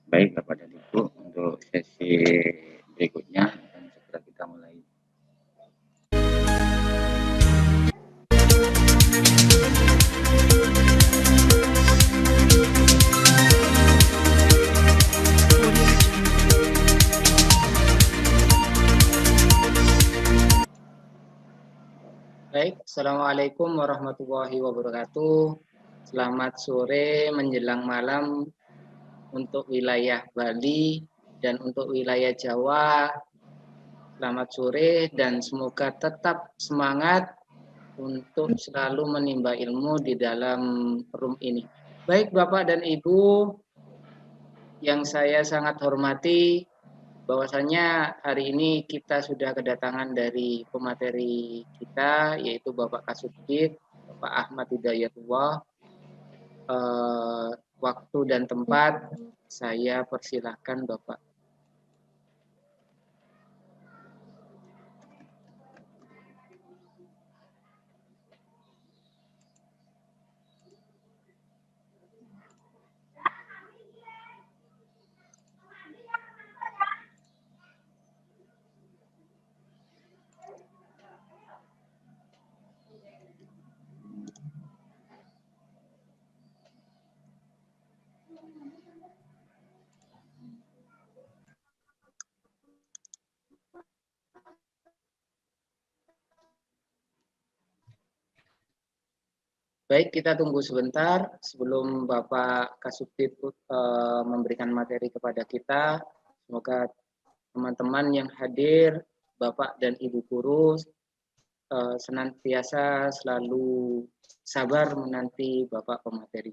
Baik Bapak dan Ibu, untuk sesi berikutnya akan segera kita mulai. Baik, Assalamualaikum warahmatullahi wabarakatuh. Selamat sore menjelang malam untuk wilayah Bali dan untuk wilayah Jawa. Selamat sore dan semoga tetap semangat untuk selalu menimba ilmu di dalam room ini. Baik Bapak dan Ibu yang saya sangat hormati, bahwasanya hari ini kita sudah kedatangan dari pemateri kita, yaitu Bapak Kasubdit, Bapak Ahmad Hidayatullah. Waktu dan tempat saya persilahkan Bapak. Baik, kita tunggu sebentar sebelum Bapak Kasubdit memberikan materi kepada kita. Semoga teman-teman yang hadir, Bapak dan Ibu guru, senantiasa selalu sabar menanti Bapak pemateri.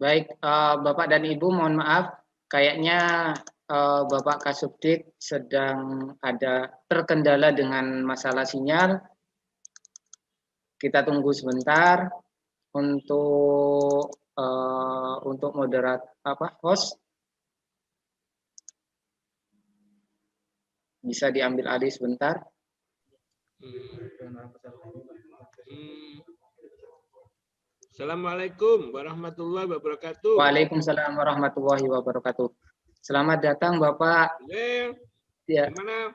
Baik, Bapak dan Ibu, mohon maaf, kayaknya Bapak Kasubdit sedang ada terkendala dengan masalah sinyal. Kita tunggu sebentar untuk host bisa diambil alih sebentar. Assalamualaikum warahmatullahi wabarakatuh. Waalaikumsalam warahmatullahi wabarakatuh. Selamat datang Bapak. Ya. Gimana?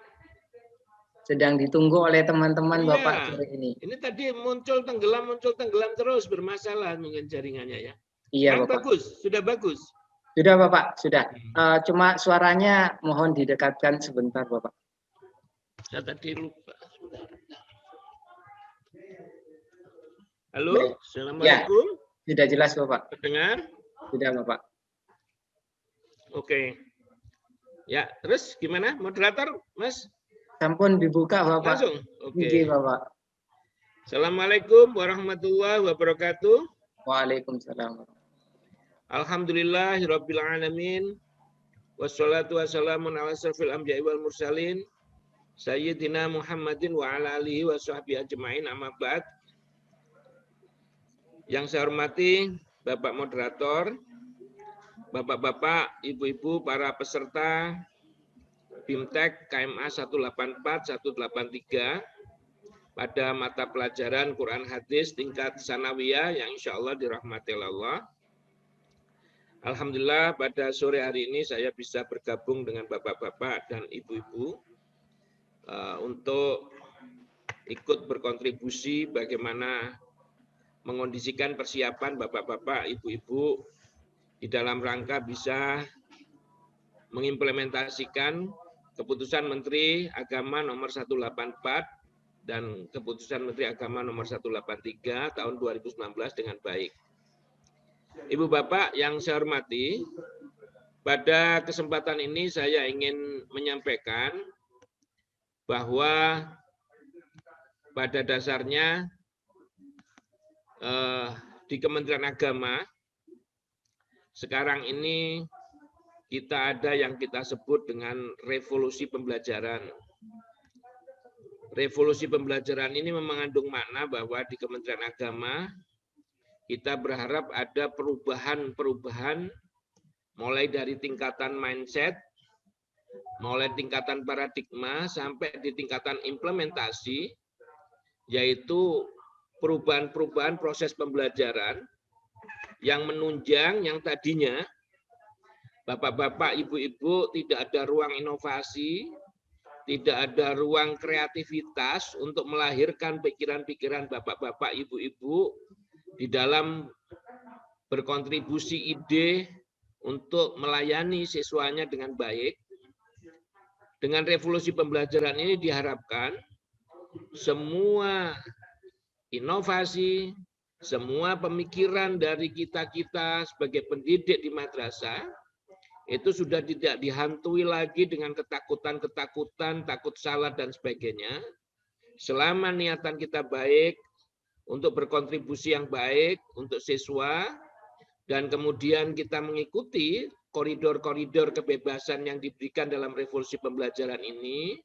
Sedang ditunggu oleh teman-teman Bapak sore ini. Ini tadi muncul tenggelam terus, bermasalah mungkin jaringannya ya. Iya Bapak. Bagus, sudah bagus. Sudah Bapak, sudah. Cuma suaranya mohon didekatkan sebentar Bapak. Saya tadi lupa. Halo, Assalamualaikum. Ya, sudah jelas Bapak. Dengar? Sudah Bapak. Oke. Ya, terus gimana? Moderator, Mas? Sampun dibuka Bapak. Langsung? Oke. Bapak. Assalamualaikum warahmatullahi wabarakatuh. Waalaikumsalam. Alhamdulillahirabbil alamin. Wassalatu wassalamu ala asyrofil anbiya'i wal mursalin. Sayyidina Muhammadin wa ala alihi wa sahbihi ajma'in, amma ba'd. Yang saya hormati Bapak Moderator, Bapak-bapak, Ibu-ibu, para peserta BIMTEK KMA 184-183 pada mata pelajaran Quran Hadis tingkat sanawiyah yang insya Allah dirahmati Allah. Alhamdulillah pada sore hari ini saya bisa bergabung dengan Bapak-bapak dan Ibu-ibu untuk ikut berkontribusi bagaimana mengondisikan persiapan Bapak-bapak, Ibu-ibu di dalam rangka bisa mengimplementasikan keputusan Menteri Agama nomor 184 dan keputusan Menteri Agama nomor 183 tahun 2019 dengan baik. Ibu Bapak yang saya hormati, pada kesempatan ini saya ingin menyampaikan bahwa pada dasarnya di Kementerian Agama sekarang ini kita ada yang kita sebut dengan revolusi pembelajaran. Revolusi pembelajaran ini mengandung makna bahwa di Kementerian Agama kita berharap ada perubahan-perubahan mulai dari tingkatan mindset, mulai tingkatan paradigma sampai di tingkatan implementasi, yaitu perubahan-perubahan proses pembelajaran yang menunjang yang tadinya Bapak-bapak, Ibu-ibu tidak ada ruang inovasi, tidak ada ruang kreativitas untuk melahirkan pikiran-pikiran Bapak-bapak, Ibu-ibu di dalam berkontribusi ide untuk melayani siswanya dengan baik. Dengan revolusi pembelajaran ini diharapkan semua inovasi, semua pemikiran dari kita-kita sebagai pendidik di madrasah itu sudah tidak dihantui lagi dengan ketakutan-ketakutan, takut salah dan sebagainya. Selama niatan kita baik untuk berkontribusi yang baik untuk siswa dan kemudian kita mengikuti koridor-koridor kebebasan yang diberikan dalam revolusi pembelajaran ini,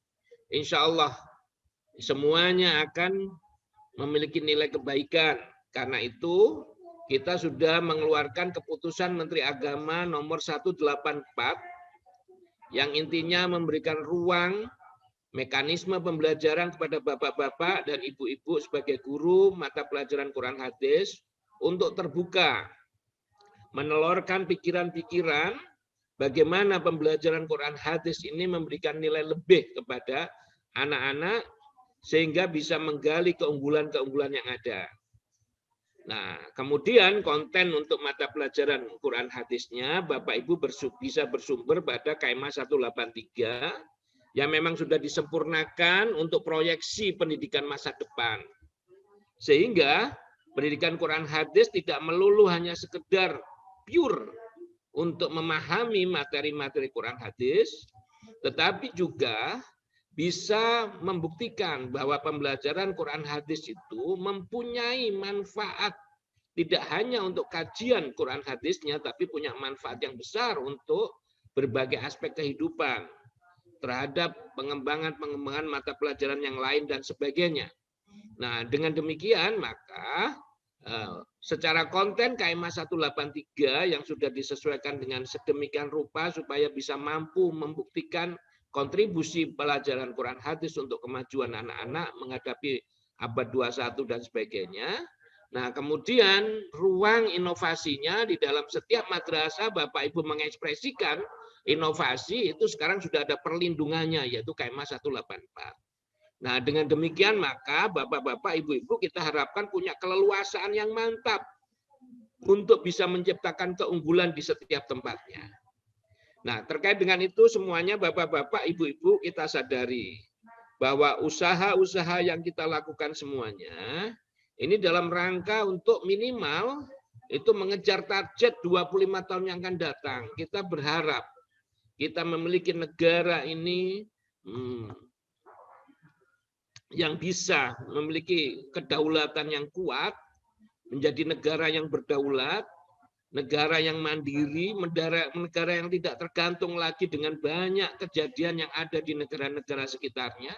insya Allah semuanya akan memiliki nilai kebaikan. Karena itu kita sudah mengeluarkan keputusan Menteri Agama nomor 184 yang intinya memberikan ruang mekanisme pembelajaran kepada bapak-bapak dan ibu-ibu sebagai guru mata pelajaran Quran Hadis untuk terbuka, menelurkan pikiran-pikiran bagaimana pembelajaran Quran Hadis ini memberikan nilai lebih kepada anak-anak sehingga bisa menggali keunggulan-keunggulan yang ada. Nah, kemudian konten untuk mata pelajaran Quran Hadisnya Bapak Ibu bisa bersumber pada KMA 183 yang memang sudah disempurnakan untuk proyeksi pendidikan masa depan. Sehingga pendidikan Quran Hadis tidak melulu hanya sekedar pure untuk memahami materi-materi Quran Hadis, tetapi juga bisa membuktikan bahwa pembelajaran Quran Hadis itu mempunyai manfaat tidak hanya untuk kajian Quran Hadisnya, tapi punya manfaat yang besar untuk berbagai aspek kehidupan terhadap pengembangan mata pelajaran yang lain dan sebagainya. Nah, dengan demikian maka secara konten KMA 183 yang sudah disesuaikan dengan sedemikian rupa supaya bisa mampu membuktikan kontribusi pelajaran Quran Hadis untuk kemajuan anak-anak menghadapi abad 21 dan sebagainya. Nah, kemudian ruang inovasinya di dalam setiap madrasah Bapak Ibu mengekspresikan inovasi itu sekarang sudah ada perlindungannya yaitu KMA 184. Nah, dengan demikian maka Bapak-bapak, Ibu-ibu kita harapkan punya keleluasaan yang mantap untuk bisa menciptakan keunggulan di setiap tempatnya. Nah, terkait dengan itu semuanya Bapak-bapak, Ibu-ibu kita sadari bahwa usaha-usaha yang kita lakukan semuanya ini dalam rangka untuk minimal itu mengejar target 25 tahun yang akan datang. Kita berharap kita memiliki negara ini yang bisa memiliki kedaulatan yang kuat, menjadi negara yang berdaulat, negara yang mandiri, negara yang tidak tergantung lagi dengan banyak kejadian yang ada di negara-negara sekitarnya,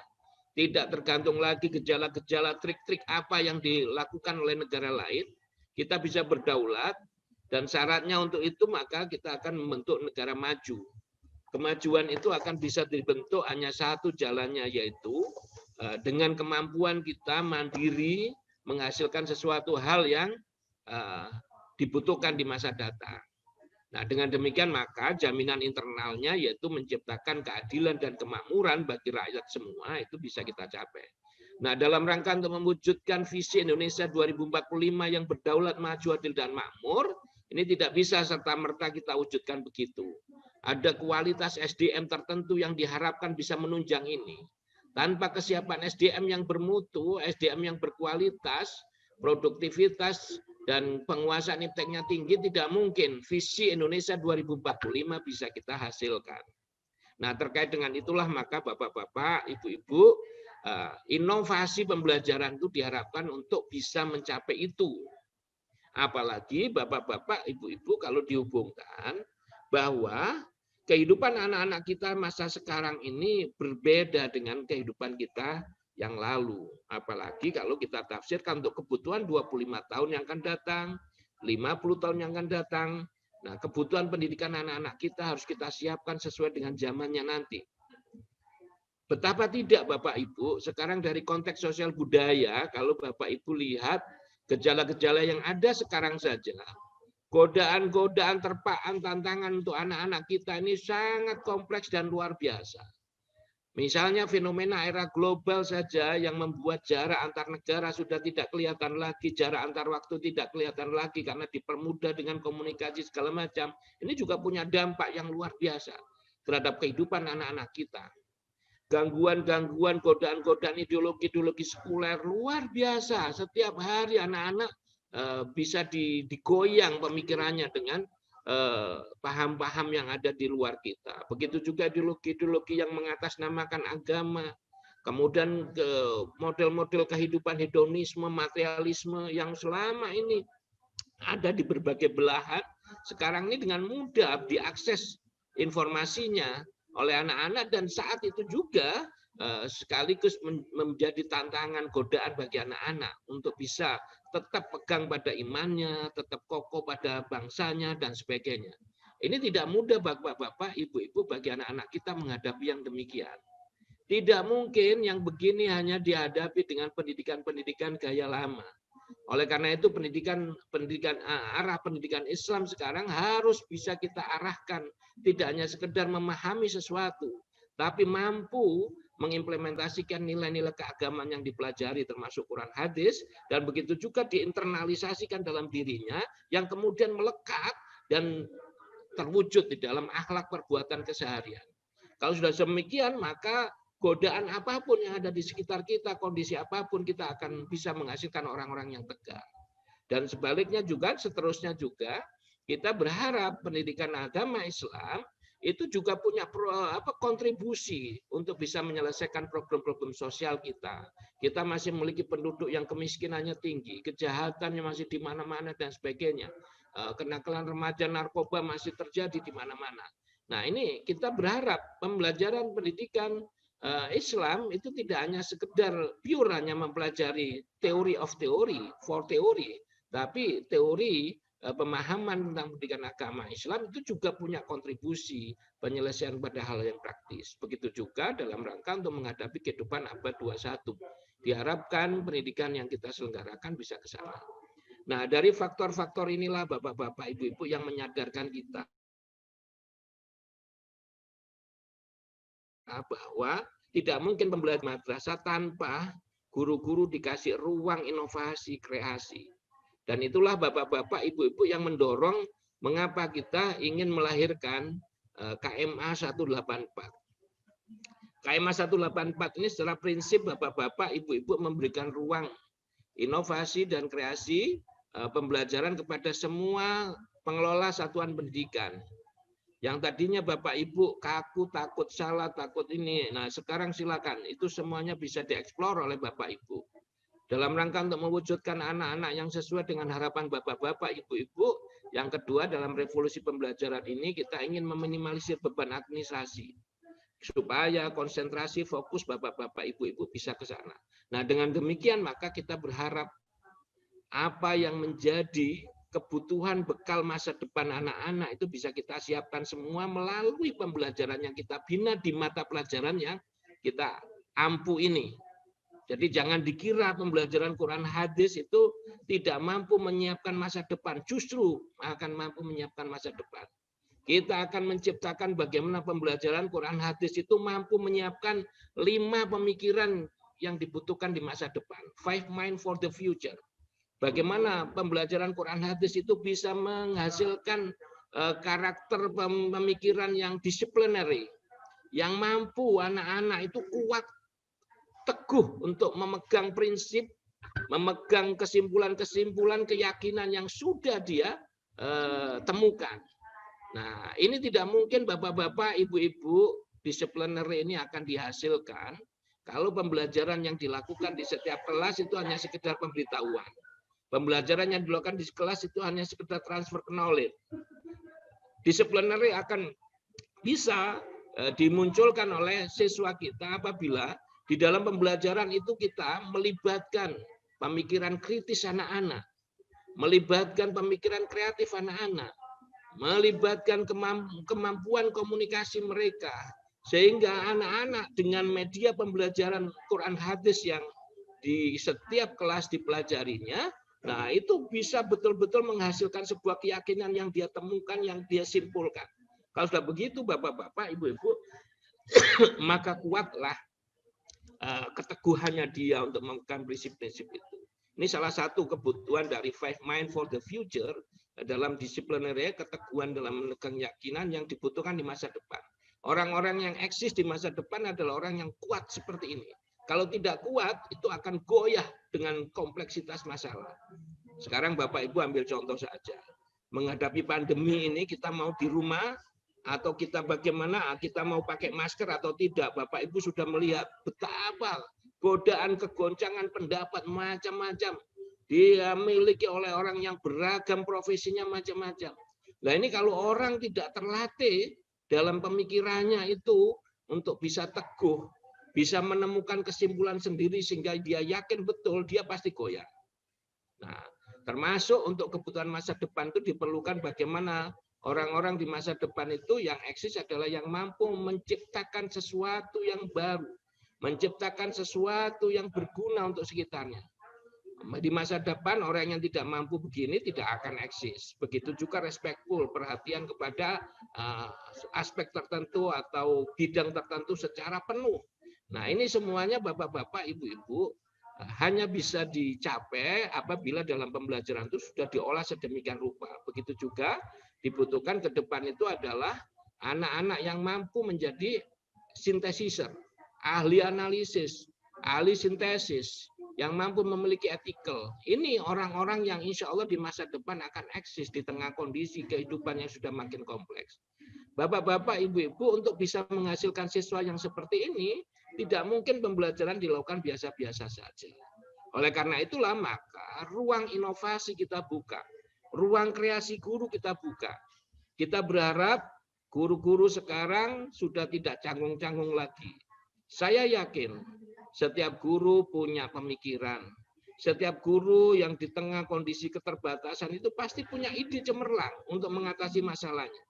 tidak tergantung lagi gejala-gejala, trik-trik apa yang dilakukan oleh negara lain. Kita bisa berdaulat dan syaratnya untuk itu maka kita akan membentuk negara maju. Kemajuan itu akan bisa dibentuk hanya satu jalannya yaitu dengan kemampuan kita mandiri menghasilkan sesuatu hal yang dibutuhkan di masa datang. Nah, dengan demikian maka jaminan internalnya yaitu menciptakan keadilan dan kemakmuran bagi rakyat semua itu bisa kita capai. Nah, dalam rangka untuk mewujudkan visi Indonesia 2045 yang berdaulat, maju, adil, dan makmur, ini tidak bisa serta-merta kita wujudkan begitu. Ada kualitas SDM tertentu yang diharapkan bisa menunjang ini. Tanpa kesiapan SDM yang bermutu, SDM yang berkualitas, produktivitas, dan penguasaan ipteknya tinggi, tidak mungkin visi Indonesia 2045 bisa kita hasilkan. Nah, terkait dengan itulah maka Bapak-bapak, Ibu-ibu, inovasi pembelajaran itu diharapkan untuk bisa mencapai itu. Apalagi bapak-bapak, ibu-ibu kalau dihubungkan bahwa kehidupan anak-anak kita masa sekarang ini berbeda dengan kehidupan kita yang lalu. Apalagi kalau kita tafsirkan untuk kebutuhan 25 tahun yang akan datang, 50 tahun yang akan datang. Nah, kebutuhan pendidikan anak-anak kita harus kita siapkan sesuai dengan zamannya nanti. Betapa tidak Bapak Ibu, sekarang dari konteks sosial budaya, kalau Bapak Ibu lihat gejala-gejala yang ada sekarang saja, godaan-godaan, terpaan, tantangan untuk anak-anak kita ini sangat kompleks dan luar biasa. Misalnya fenomena era global saja yang membuat jarak antar negara sudah tidak kelihatan lagi, jarak antar waktu tidak kelihatan lagi karena dipermudah dengan komunikasi segala macam. Ini juga punya dampak yang luar biasa terhadap kehidupan anak-anak kita. Gangguan-gangguan, godaan-godaan ideologi sekuler luar biasa. Setiap hari anak-anak bisa digoyang pemikirannya dengan paham-paham yang ada di luar kita. Begitu juga ideologi-ideologi yang mengatasnamakan agama. Kemudian model-model kehidupan hedonisme, materialisme yang selama ini ada di berbagai belahan. Sekarang ini dengan mudah diakses informasinya oleh anak-anak, dan saat itu juga sekaligus menjadi tantangan, godaan bagi anak-anak untuk bisa tetap pegang pada imannya, tetap kokoh pada bangsanya, dan sebagainya. Ini tidak mudah bapak-bapak, ibu-ibu, bagi anak-anak kita menghadapi yang demikian. Tidak mungkin yang begini hanya dihadapi dengan pendidikan-pendidikan gaya lama. Oleh karena itu arah pendidikan Islam sekarang harus bisa kita arahkan, tidak hanya sekedar memahami sesuatu, tapi mampu mengimplementasikan nilai-nilai keagamaan yang dipelajari termasuk Quran hadis, dan begitu juga diinternalisasikan dalam dirinya yang kemudian melekat dan terwujud di dalam akhlak perbuatan keseharian. Kalau sudah demikian, maka godaan apapun yang ada di sekitar kita, kondisi apapun, kita akan bisa menghasilkan orang-orang yang tegar. Dan sebaliknya juga, seterusnya juga, kita berharap pendidikan agama Islam itu juga punya kontribusi untuk bisa menyelesaikan problem-problem sosial kita. Kita masih memiliki penduduk yang kemiskinannya tinggi, kejahatannya masih di mana-mana dan sebagainya. Kenakalan remaja, narkoba masih terjadi di mana-mana. Nah, ini kita berharap pembelajaran pendidikan Islam itu tidak hanya sekedar pure hanya mempelajari teori of theory, for teori, tapi teori pemahaman tentang pendidikan agama Islam itu juga punya kontribusi penyelesaian pada hal yang praktis. Begitu juga dalam rangka untuk menghadapi kehidupan abad 21. Diharapkan pendidikan yang kita selenggarakan bisa ke sana. Nah, dari faktor-faktor inilah Bapak-bapak, Ibu-ibu yang menyadarkan kita bahwa tidak mungkin pembelajaran madrasah tanpa guru-guru dikasih ruang inovasi, kreasi. Dan itulah Bapak-bapak, Ibu-ibu yang mendorong mengapa kita ingin melahirkan KMA 184. KMA 184 ini secara prinsip Bapak-bapak, Ibu-ibu memberikan ruang inovasi dan kreasi pembelajaran kepada semua pengelola satuan pendidikan. Yang tadinya Bapak Ibu kaku, takut salah, takut ini. Nah, sekarang silakan. Itu semuanya bisa dieksplor oleh Bapak Ibu. Dalam rangka untuk mewujudkan anak-anak yang sesuai dengan harapan Bapak-bapak, Ibu-ibu. Yang kedua, dalam revolusi pembelajaran ini kita ingin meminimalisir beban administrasi. Supaya konsentrasi, fokus Bapak-bapak, Ibu-ibu bisa ke sana. Nah, dengan demikian maka kita berharap apa yang menjadi kebutuhan bekal masa depan anak-anak itu bisa kita siapkan semua melalui pembelajaran yang kita bina di mata pelajaran yang kita ampu ini. Jadi jangan dikira pembelajaran Quran hadis itu tidak mampu menyiapkan masa depan, justru akan mampu menyiapkan masa depan. Kita akan menciptakan bagaimana pembelajaran Quran hadis itu mampu menyiapkan 5 pemikiran yang dibutuhkan di masa depan. 5 mind for the future. Bagaimana pembelajaran Quran hadis itu bisa menghasilkan karakter pemikiran yang disciplinary, yang mampu anak-anak itu kuat, teguh untuk memegang prinsip, memegang kesimpulan-kesimpulan keyakinan yang sudah dia temukan. Nah, ini tidak mungkin Bapak-bapak, Ibu-ibu, disciplinary ini akan dihasilkan Kalau pembelajaran yang dilakukan di setiap kelas itu hanya sekedar pemberitahuan. Pembelajaran yang dilakukan di kelas itu hanya sekedar transfer knowledge. Disciplinary akan bisa dimunculkan oleh siswa kita apabila di dalam pembelajaran itu kita melibatkan pemikiran kritis anak-anak, melibatkan pemikiran kreatif anak-anak, melibatkan kemampuan komunikasi mereka, sehingga anak-anak dengan media pembelajaran Quran hadis yang di setiap kelas dipelajarinya, nah itu bisa betul-betul menghasilkan sebuah keyakinan yang dia temukan, yang dia simpulkan. Kalau sudah begitu, Bapak-bapak, Ibu-ibu, maka kuatlah keteguhannya dia untuk melakukan prinsip-prinsip itu. Ini salah satu kebutuhan dari Five Mind for the Future dalam disiplinary, keteguhan dalam memegang keyakinan yang dibutuhkan di masa depan. Orang-orang yang eksis di masa depan adalah orang yang kuat seperti ini. Kalau tidak kuat, itu akan goyah dengan kompleksitas masalah. Sekarang Bapak Ibu ambil contoh saja. Menghadapi pandemi ini, kita mau di rumah, atau kita bagaimana, kita mau pakai masker atau tidak. Bapak Ibu sudah melihat betapa godaan, kegoncangan pendapat macam-macam dimiliki oleh orang yang beragam profesinya macam-macam. Nah ini kalau orang tidak terlatih dalam pemikirannya itu untuk bisa teguh, bisa menemukan kesimpulan sendiri sehingga dia yakin betul, dia pasti goyah. Nah, termasuk untuk kebutuhan masa depan itu diperlukan bagaimana orang-orang di masa depan itu yang eksis adalah yang mampu menciptakan sesuatu yang baru, menciptakan sesuatu yang berguna untuk sekitarnya. Di masa depan orang yang tidak mampu begini tidak akan eksis. Begitu juga respectful, perhatian kepada aspek tertentu atau bidang tertentu secara penuh. Nah ini semuanya Bapak-bapak, Ibu-ibu hanya bisa dicapai apabila dalam pembelajaran itu sudah diolah sedemikian rupa. Begitu juga dibutuhkan ke depan itu adalah anak-anak yang mampu menjadi sintesiser, ahli analisis, ahli sintesis, yang mampu memiliki ethical. Ini orang-orang yang insya Allah di masa depan akan eksis di tengah kondisi kehidupan yang sudah makin kompleks. Bapak-bapak, Ibu-ibu, untuk bisa menghasilkan siswa yang seperti ini, tidak mungkin pembelajaran dilakukan biasa-biasa saja. Oleh karena itulah maka ruang inovasi kita buka, ruang kreasi guru kita buka. Kita berharap guru-guru sekarang sudah tidak canggung-canggung lagi. Saya yakin setiap guru punya pemikiran. Setiap guru yang di tengah kondisi keterbatasan itu pasti punya ide cemerlang untuk mengatasi masalahnya.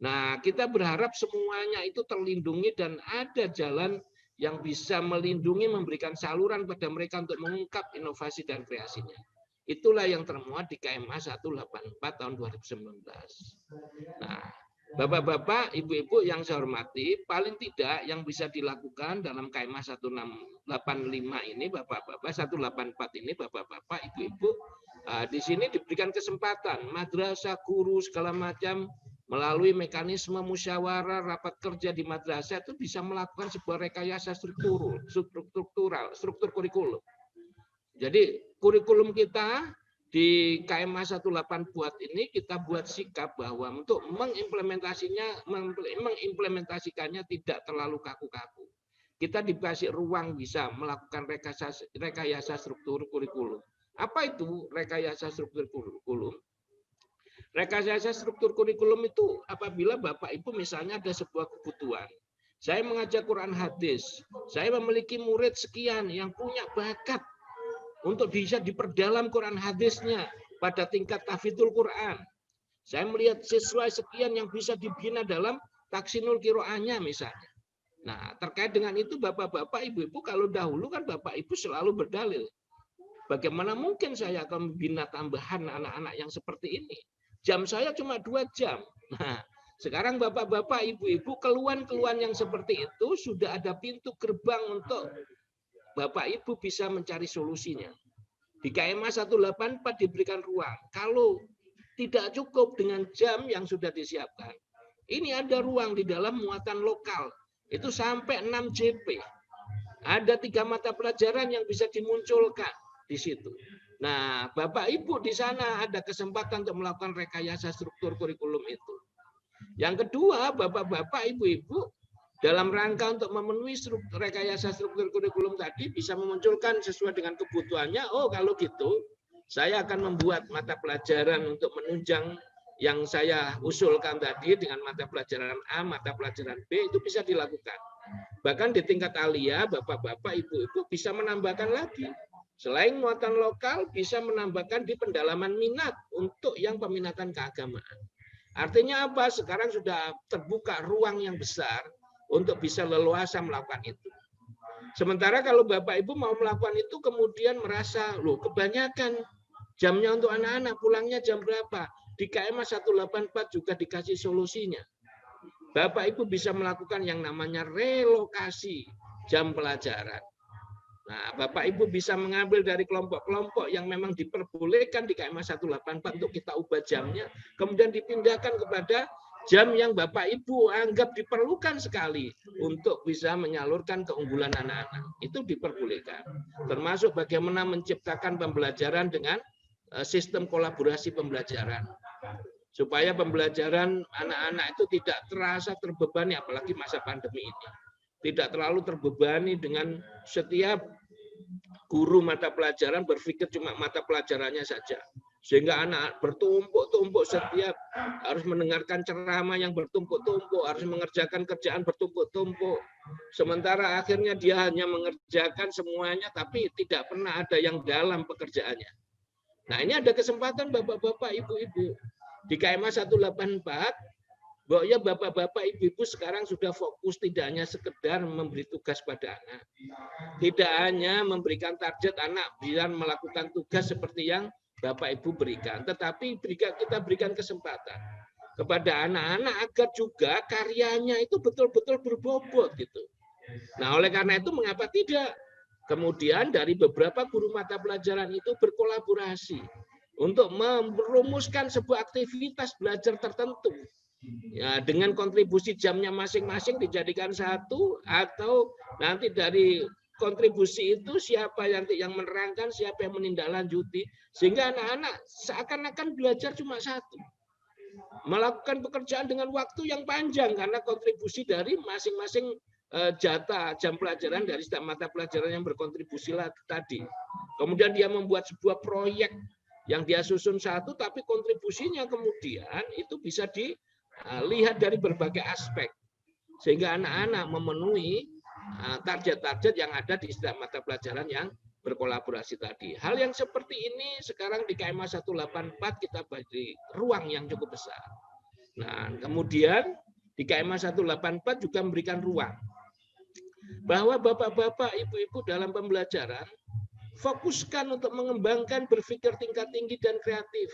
Nah, kita berharap semuanya itu terlindungi dan ada jalan yang bisa melindungi, memberikan saluran pada mereka untuk mengungkap inovasi dan kreasinya. Itulah yang termuat di KMA 184 tahun 2019. Nah, Bapak-bapak, Ibu-ibu yang saya hormati, paling tidak yang bisa dilakukan dalam KMA 185 ini, Bapak-bapak, 184 ini, Bapak-bapak, Ibu-ibu, di sini diberikan kesempatan, madrasah, guru, segala macam, melalui mekanisme musyawarah, rapat kerja di madrasah itu bisa melakukan sebuah rekayasa struktur kurikulum. Jadi kurikulum kita di KMA 184 ini kita buat sikap bahwa untuk mengimplementasikannya tidak terlalu kaku-kaku. Kita dikasih ruang bisa melakukan rekayasa struktur kurikulum. Apa itu rekayasa struktur kurikulum? Rekayasa struktur kurikulum itu apabila Bapak Ibu misalnya ada sebuah kebutuhan. Saya mengajar Quran hadis. Saya memiliki murid sekian yang punya bakat untuk bisa diperdalam Quran hadisnya pada tingkat tahfidzul Quran. Saya melihat siswa sekian yang bisa dibina dalam taksinul qiraahnya misalnya. Nah, terkait dengan itu Bapak-bapak, Ibu-ibu, kalau dahulu kan Bapak Ibu selalu berdalil. Bagaimana mungkin saya akan membina tambahan anak-anak yang seperti ini? Jam saya cuma 2 jam. Nah, sekarang Bapak-bapak, Ibu-ibu, keluhan-keluhan yang seperti itu sudah ada pintu gerbang untuk Bapak Ibu bisa mencari solusinya. Di KMA 184 diberikan ruang. Kalau tidak cukup dengan jam yang sudah disiapkan, ini ada ruang di dalam muatan lokal. Itu sampai 6 JP. Ada 3 mata pelajaran yang bisa dimunculkan di situ. Nah, Bapak Ibu di sana ada kesempatan untuk melakukan rekayasa struktur kurikulum itu. Yang kedua, Bapak-bapak, Ibu-ibu, dalam rangka untuk memenuhi rekayasa struktur kurikulum tadi bisa memunculkan sesuai dengan kebutuhannya. Oh, kalau gitu saya akan membuat mata pelajaran untuk menunjang yang saya usulkan tadi dengan mata pelajaran A, mata pelajaran B, itu bisa dilakukan. Bahkan di tingkat alia, bapak-bapak, ibu-ibu bisa menambahkan lagi. Selain muatan lokal, bisa menambahkan di pendalaman minat untuk yang peminatan keagamaan. Artinya apa? Sekarang sudah terbuka ruang yang besar untuk bisa leluasa melakukan itu. Sementara kalau Bapak Ibu mau melakukan itu kemudian merasa, loh kebanyakan jamnya untuk anak-anak, pulangnya jam berapa? Di KMA 184 juga dikasih solusinya. Bapak Ibu bisa melakukan yang namanya relokasi jam pelajaran. Nah, Bapak Ibu bisa mengambil dari kelompok-kelompok yang memang diperbolehkan di KMA 184 untuk kita ubah jamnya, kemudian dipindahkan kepada jam yang Bapak Ibu anggap diperlukan sekali untuk bisa menyalurkan keunggulan anak-anak. Itu diperbolehkan. Termasuk bagaimana menciptakan pembelajaran dengan sistem kolaborasi pembelajaran. Supaya pembelajaran anak-anak itu tidak terasa terbebani, apalagi masa pandemi ini. Tidak terlalu terbebani dengan setiap guru mata pelajaran berpikir cuma mata pelajarannya saja. Sehingga anak bertumpuk-tumpuk setiap harus mendengarkan ceramah yang bertumpuk-tumpuk, harus mengerjakan kerjaan bertumpuk-tumpuk. Sementara akhirnya dia hanya mengerjakan semuanya, tapi tidak pernah ada yang dalam pekerjaannya. Nah, ini ada kesempatan Bapak-bapak, Ibu-ibu. Di KMA 184, bahwa Bapak-bapak, Ibu-ibu sekarang sudah fokus tidak hanya sekedar memberi tugas pada anak. Tidak hanya memberikan target anak biar melakukan tugas seperti yang Bapak Ibu berikan, tetapi kita berikan kesempatan kepada anak-anak agar juga karyanya itu betul-betul berbobot gitu. Nah, oleh karena itu mengapa tidak? Kemudian dari beberapa guru mata pelajaran itu berkolaborasi untuk merumuskan sebuah aktivitas belajar tertentu. Ya, dengan kontribusi jamnya masing-masing dijadikan satu, atau nanti dari kontribusi itu siapa yang menerangkan, siapa yang menindaklanjuti, sehingga anak-anak seakan-akan belajar cuma satu. Melakukan pekerjaan dengan waktu yang panjang karena kontribusi dari masing-masing jatah jam pelajaran dari setiap mata pelajaran yang berkontribusi tadi. Kemudian dia membuat sebuah proyek yang dia susun satu, tapi kontribusinya kemudian itu bisa dilihat dari berbagai aspek. Sehingga anak-anak memenuhi target-target yang ada di setiap mata pelajaran yang berkolaborasi tadi. Hal yang seperti ini sekarang di KMA 184 kita beri ruang yang cukup besar. Nah, kemudian di KMA 184 juga memberikan ruang bahwa bapak-bapak, ibu-ibu dalam pembelajaran fokuskan untuk mengembangkan berpikir tingkat tinggi dan kreatif.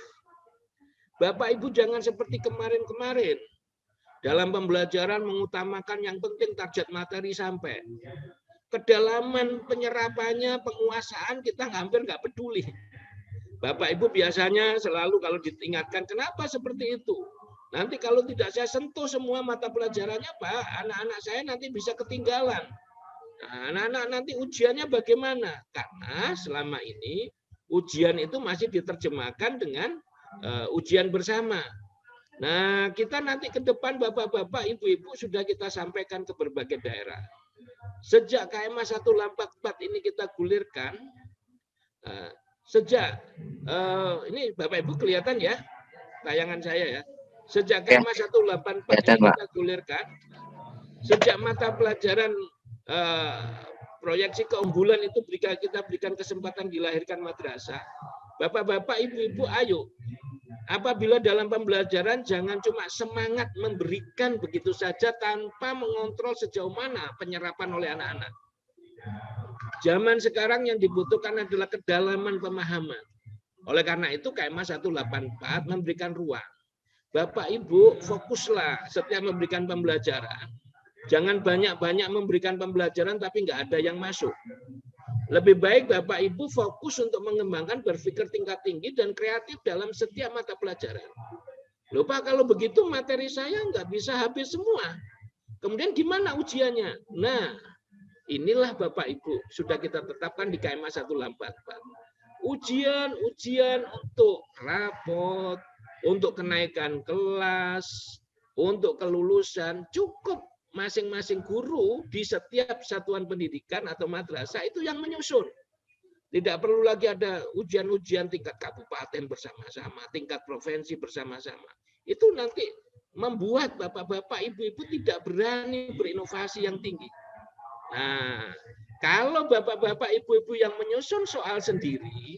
Bapak Ibu jangan seperti kemarin-kemarin dalam pembelajaran mengutamakan yang penting target materi sampai. Kedalaman penyerapannya, penguasaan kita hampir nggak peduli. Bapak Ibu biasanya selalu kalau diingatkan, kenapa seperti itu? Nanti kalau tidak saya sentuh semua mata pelajarannya, Pak, anak-anak saya nanti bisa ketinggalan. Nah, anak-anak nanti ujiannya bagaimana? Karena selama ini ujian itu masih diterjemahkan dengan ujian bersama. Nah, kita nanti ke depan Bapak-bapak, Ibu-ibu sudah kita sampaikan ke berbagai daerah. Sejak KMA 184 ini kita gulirkan, sejak ini Bapak Ibu kelihatan ya tayangan saya ya. Sejak KMA 184 ini kita gulirkan, sejak mata pelajaran proyeksi keunggulan itu kita berikan kesempatan dilahirkan madrasah. Bapak-bapak, ibu-ibu, ayo. Apabila dalam pembelajaran jangan cuma semangat memberikan begitu saja tanpa mengontrol sejauh mana penyerapan oleh anak-anak. Zaman sekarang yang dibutuhkan adalah kedalaman pemahaman. Oleh karena itu KMA 184 memberikan ruang. Bapak Ibu fokuslah setiap memberikan pembelajaran. Jangan banyak-banyak memberikan pembelajaran tapi nggak ada yang masuk. Lebih baik Bapak Ibu fokus untuk mengembangkan berpikir tingkat tinggi dan kreatif dalam setiap mata pelajaran. Lupa kalau begitu materi saya nggak bisa habis semua. Kemudian gimana ujiannya? Nah, inilah Bapak Ibu sudah kita tetapkan di KMA 184. Ujian untuk rapot, untuk kenaikan kelas, untuk kelulusan cukup masing-masing guru di setiap satuan pendidikan atau madrasah itu yang menyusun. Tidak perlu lagi ada ujian-ujian tingkat kabupaten bersama-sama, tingkat provinsi bersama-sama. Itu nanti membuat bapak-bapak, ibu-ibu tidak berani berinovasi yang tinggi. Nah, kalau bapak-bapak, ibu-ibu yang menyusun soal sendiri,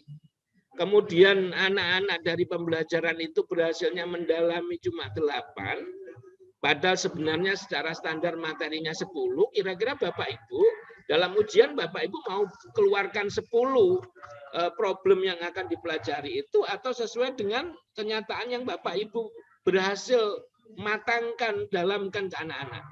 kemudian anak-anak dari pembelajaran itu berhasilnya mendalami cuma 8, padahal sebenarnya secara standar materinya 10, kira-kira Bapak Ibu dalam ujian Bapak Ibu mau keluarkan 10 problem yang akan dipelajari itu atau sesuai dengan kenyataan yang Bapak Ibu berhasil matangkan, dalamkan ke anak-anak.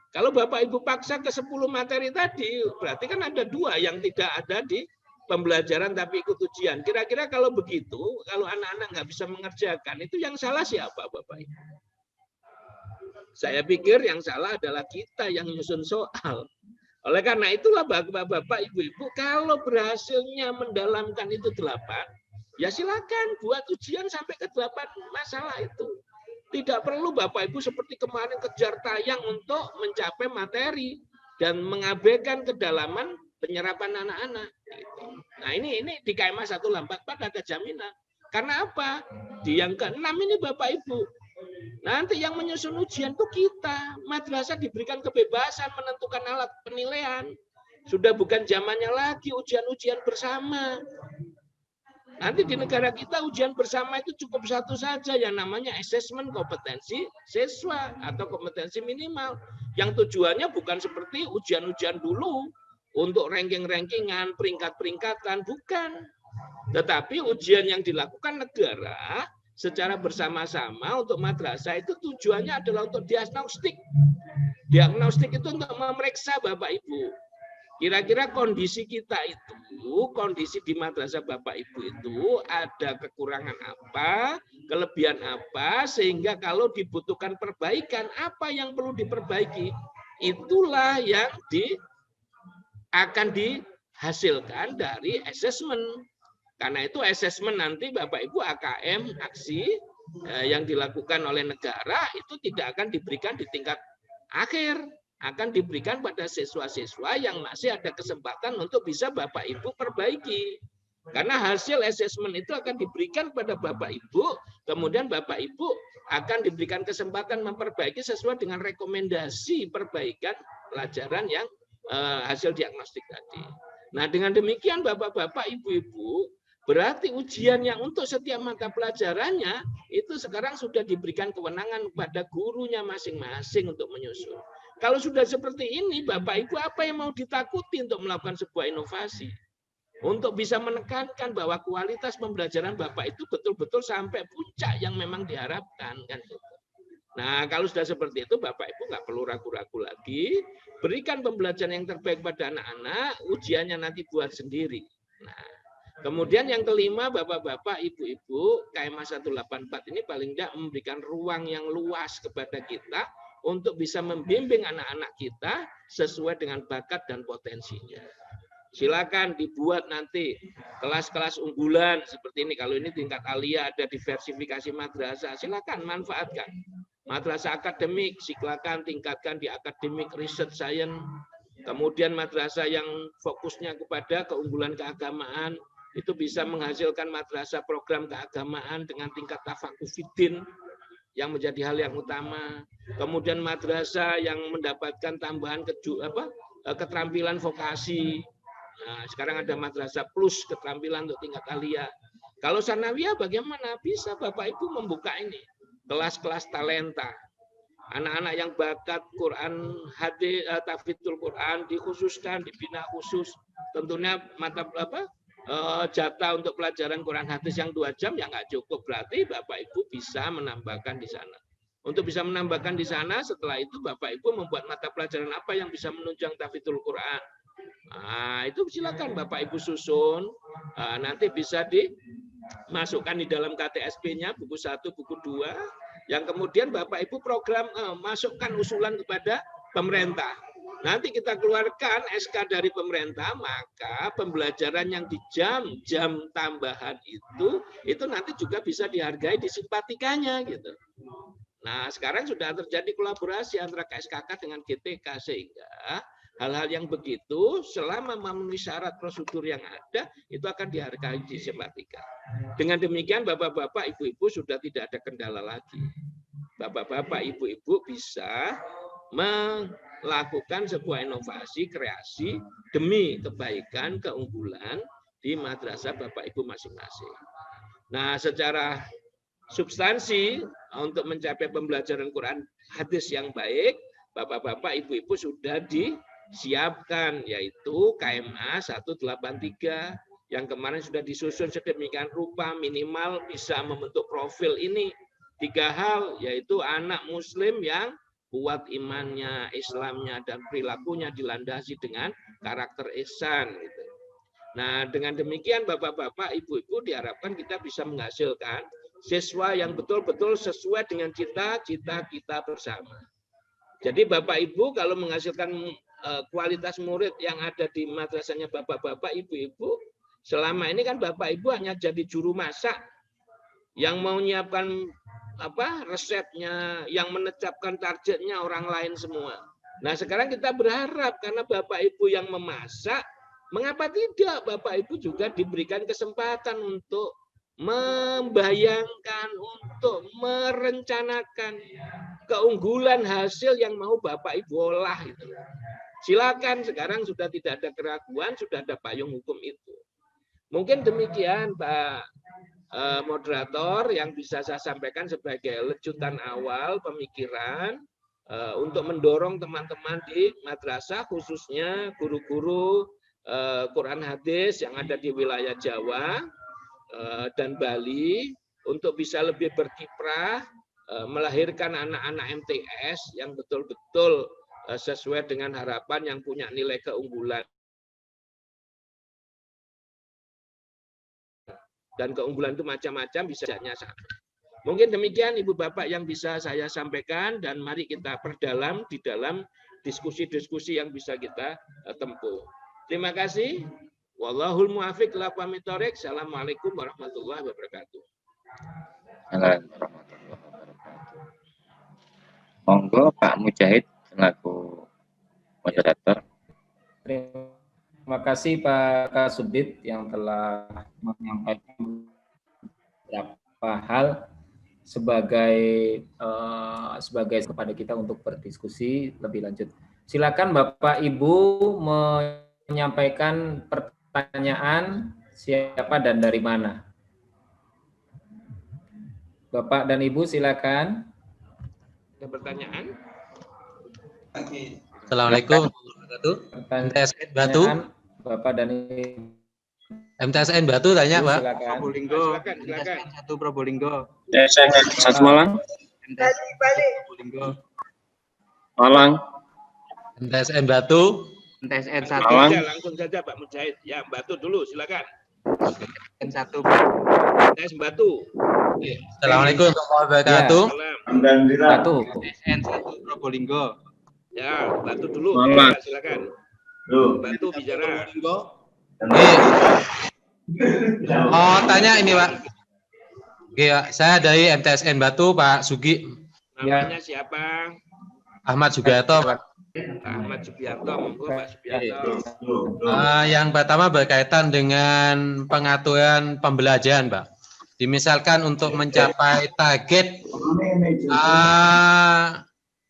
Kalau Bapak Ibu paksa ke 10 materi tadi, berarti kan ada 2 yang tidak ada di pembelajaran tapi ikut ujian. Kira-kira kalau begitu, kalau anak-anak nggak bisa mengerjakan, itu yang salah siapa Bapak Ibu? Saya pikir yang salah adalah kita yang nyusun soal. Oleh karena itulah bapak-bapak, ibu-ibu, kalau berhasilnya mendalamkan itu 8, ya silakan buat ujian sampai ke 8 masalah itu. Tidak perlu Bapak Ibu seperti kemarin kejar tayang untuk mencapai materi dan mengabaikan kedalaman penyerapan anak-anak. Nah ini di KMA 184 ada jaminan. Karena apa? Di yang ke-6 ini Bapak Ibu. Nanti yang menyusun ujian itu kita. Madrasah diberikan kebebasan menentukan alat penilaian. Sudah bukan zamannya lagi ujian-ujian bersama. Nanti di negara kita ujian bersama itu cukup satu saja yang namanya asesmen kompetensi siswa atau kompetensi minimal. Yang tujuannya bukan seperti ujian-ujian dulu untuk ranking-rankingan, peringkat-peringkatan, bukan. Tetapi ujian yang dilakukan negara secara bersama-sama untuk madrasah itu tujuannya adalah untuk diagnostik. Diagnostik itu untuk memeriksa Bapak Ibu. Kira-kira kondisi kita itu, kondisi di madrasah Bapak Ibu itu ada kekurangan apa, kelebihan apa, sehingga kalau dibutuhkan perbaikan, apa yang perlu diperbaiki, itulah yang akan dihasilkan dari asesmen. Karena itu asesmen nanti Bapak Ibu AKM, aksi yang dilakukan oleh negara itu tidak akan diberikan di tingkat akhir. Akan diberikan pada siswa-siswa yang masih ada kesempatan untuk bisa Bapak Ibu perbaiki. Karena hasil asesmen itu akan diberikan pada Bapak Ibu, kemudian Bapak Ibu akan diberikan kesempatan memperbaiki sesuai dengan rekomendasi perbaikan pelajaran yang hasil diagnostik tadi. Nah dengan demikian Bapak-Bapak, Ibu-Ibu, berarti ujian yang untuk setiap mata pelajarannya itu sekarang sudah diberikan kewenangan kepada gurunya masing-masing untuk menyusun. Kalau sudah seperti ini, Bapak Ibu apa yang mau ditakuti untuk melakukan sebuah inovasi? Untuk bisa menekankan bahwa kualitas pembelajaran Bapak itu betul-betul sampai puncak yang memang diharapkan. Kan? Nah, kalau sudah seperti itu, Bapak Ibu nggak perlu ragu-ragu lagi. Berikan pembelajaran yang terbaik pada anak-anak, ujiannya nanti buat sendiri. Nah, kemudian yang kelima, Bapak-Bapak, Ibu-Ibu, KMA 184 ini paling tidak memberikan ruang yang luas kepada kita untuk bisa membimbing anak-anak kita sesuai dengan bakat dan potensinya. Silakan dibuat nanti kelas-kelas unggulan seperti ini. Kalau ini tingkat aliyah ada diversifikasi madrasah, silakan manfaatkan. Madrasah akademik, silakan tingkatkan di akademik research science. Kemudian madrasah yang fokusnya kepada keunggulan keagamaan, itu bisa menghasilkan madrasah program keagamaan dengan tingkat tafaqufidin yang menjadi hal yang utama. Kemudian madrasah yang mendapatkan tambahan keterampilan vokasi. Nah, sekarang ada madrasah plus keterampilan untuk tingkat aliyah. Kalau sanawiyah bagaimana? Bisa Bapak Ibu membuka ini. Kelas-kelas talenta. Anak-anak yang bakat Quran, hadis, tahfidzul Quran dikhususkan, dibina khusus. Tentunya mata jatah untuk pelajaran Quran hadis yang 2 jam ya nggak cukup, berarti Bapak Ibu bisa menambahkan di sana. Untuk bisa menambahkan di sana, setelah itu Bapak Ibu membuat mata pelajaran apa yang bisa menunjang tahfidzul Quran. Nah, itu silakan Bapak Ibu susun, nanti bisa dimasukkan di dalam KTSP-nya buku 1, buku 2, yang kemudian Bapak Ibu program masukkan usulan kepada pemerintah. Nanti kita keluarkan SK dari pemerintah, maka pembelajaran yang di jam-jam tambahan itu nanti juga bisa dihargai, disimpatikanya gitu. Nah, sekarang sudah terjadi kolaborasi antara KSKK dengan GTK, sehingga hal-hal yang begitu selama memenuhi syarat prosedur yang ada itu akan dihargai di Simpatika. Dengan demikian Bapak-bapak, Ibu-ibu sudah tidak ada kendala lagi. Bapak-bapak, Ibu-ibu bisa melakukan sebuah inovasi, kreasi demi kebaikan, keunggulan di madrasah Bapak Ibu masing-masing. Nah, secara substansi untuk mencapai pembelajaran Quran hadis yang baik, Bapak-bapak, Ibu-ibu sudah disiapkan, yaitu KMA 183 yang kemarin sudah disusun sedemikian rupa, minimal bisa membentuk profil ini. 3 hal, yaitu anak muslim yang kuat imannya, Islamnya, dan perilakunya dilandasi dengan karakter ihsan. Gitu. Nah, dengan demikian Bapak-bapak, Ibu-ibu diharapkan kita bisa menghasilkan siswa yang betul-betul sesuai dengan cita-cita kita bersama. Jadi Bapak Ibu kalau menghasilkan kualitas murid yang ada di madrasahnya Bapak-bapak, Ibu-ibu, selama ini kan Bapak Ibu hanya jadi juru masak yang mau menyiapkan resepnya, yang menetapkan targetnya orang lain semua. Nah, sekarang kita berharap karena Bapak Ibu yang memasak, mengapa tidak Bapak Ibu juga diberikan kesempatan untuk membayangkan, untuk merencanakan keunggulan hasil yang mau Bapak Ibu olah itu. Silakan, sekarang sudah tidak ada keraguan, sudah ada payung hukum itu. Mungkin demikian Pak moderator yang bisa saya sampaikan sebagai lecutan awal pemikiran untuk mendorong teman-teman di madrasah, khususnya guru-guru Quran hadis yang ada di wilayah Jawa dan Bali untuk bisa lebih berkiprah melahirkan anak-anak MTS yang betul-betul sesuai dengan harapan, yang punya nilai keunggulan. Dan keunggulan itu macam-macam, bisa hanya satu. Mungkin demikian Ibu Bapak yang bisa saya sampaikan, dan mari kita perdalam di dalam diskusi-diskusi yang bisa kita tempuh. Terima kasih. Wallahul muwaffiq ila aqwamit thoriq. Assalamualaikum warahmatullahi wabarakatuh. Assalamualaikum warahmatullahi wabarakatuh. Monggo Pak Mujahid selaku moderator. Terima kasih Pak Kasubdit yang telah menyampaikan beberapa hal sebagai kepada kita untuk berdiskusi lebih lanjut. Silakan Bapak Ibu menyampaikan pertanyaan, siapa dan dari mana. Bapak dan Ibu silakan. Ada pertanyaan? Assalamualaikum warahmatullahi wabarakatuh. MTSN Batu. Bapak dan Ibu. MTSN Batu tanya, Pak. Probolinggo. Silakan. 1 Probolinggo. MTSN 1 Malang. Probolinggo. Malang. MTSN Batu. MTSN 1. Malang. Langsung saja Pak Mujahid. Ya, Batu dulu, silakan. MTSN 1. MTS Batu. Assalamualaikum warahmatullahi wabarakatuh. Batu. MTSN 1 Probolinggo. Ya, Batu dulu. Malang. Silakan. Batu bicara. Oh, tanya ini, Pak. Oke, Pak. Saya dari MTSN Batu, Pak Sugi. Namanya siapa? Ahmad Sugiarto, Pak. Ahmad Sugiarto, monggo Pak Sugiarto. Yang pertama berkaitan dengan pengaturan pembelajaran, Pak. Dimisalkan untuk mencapai target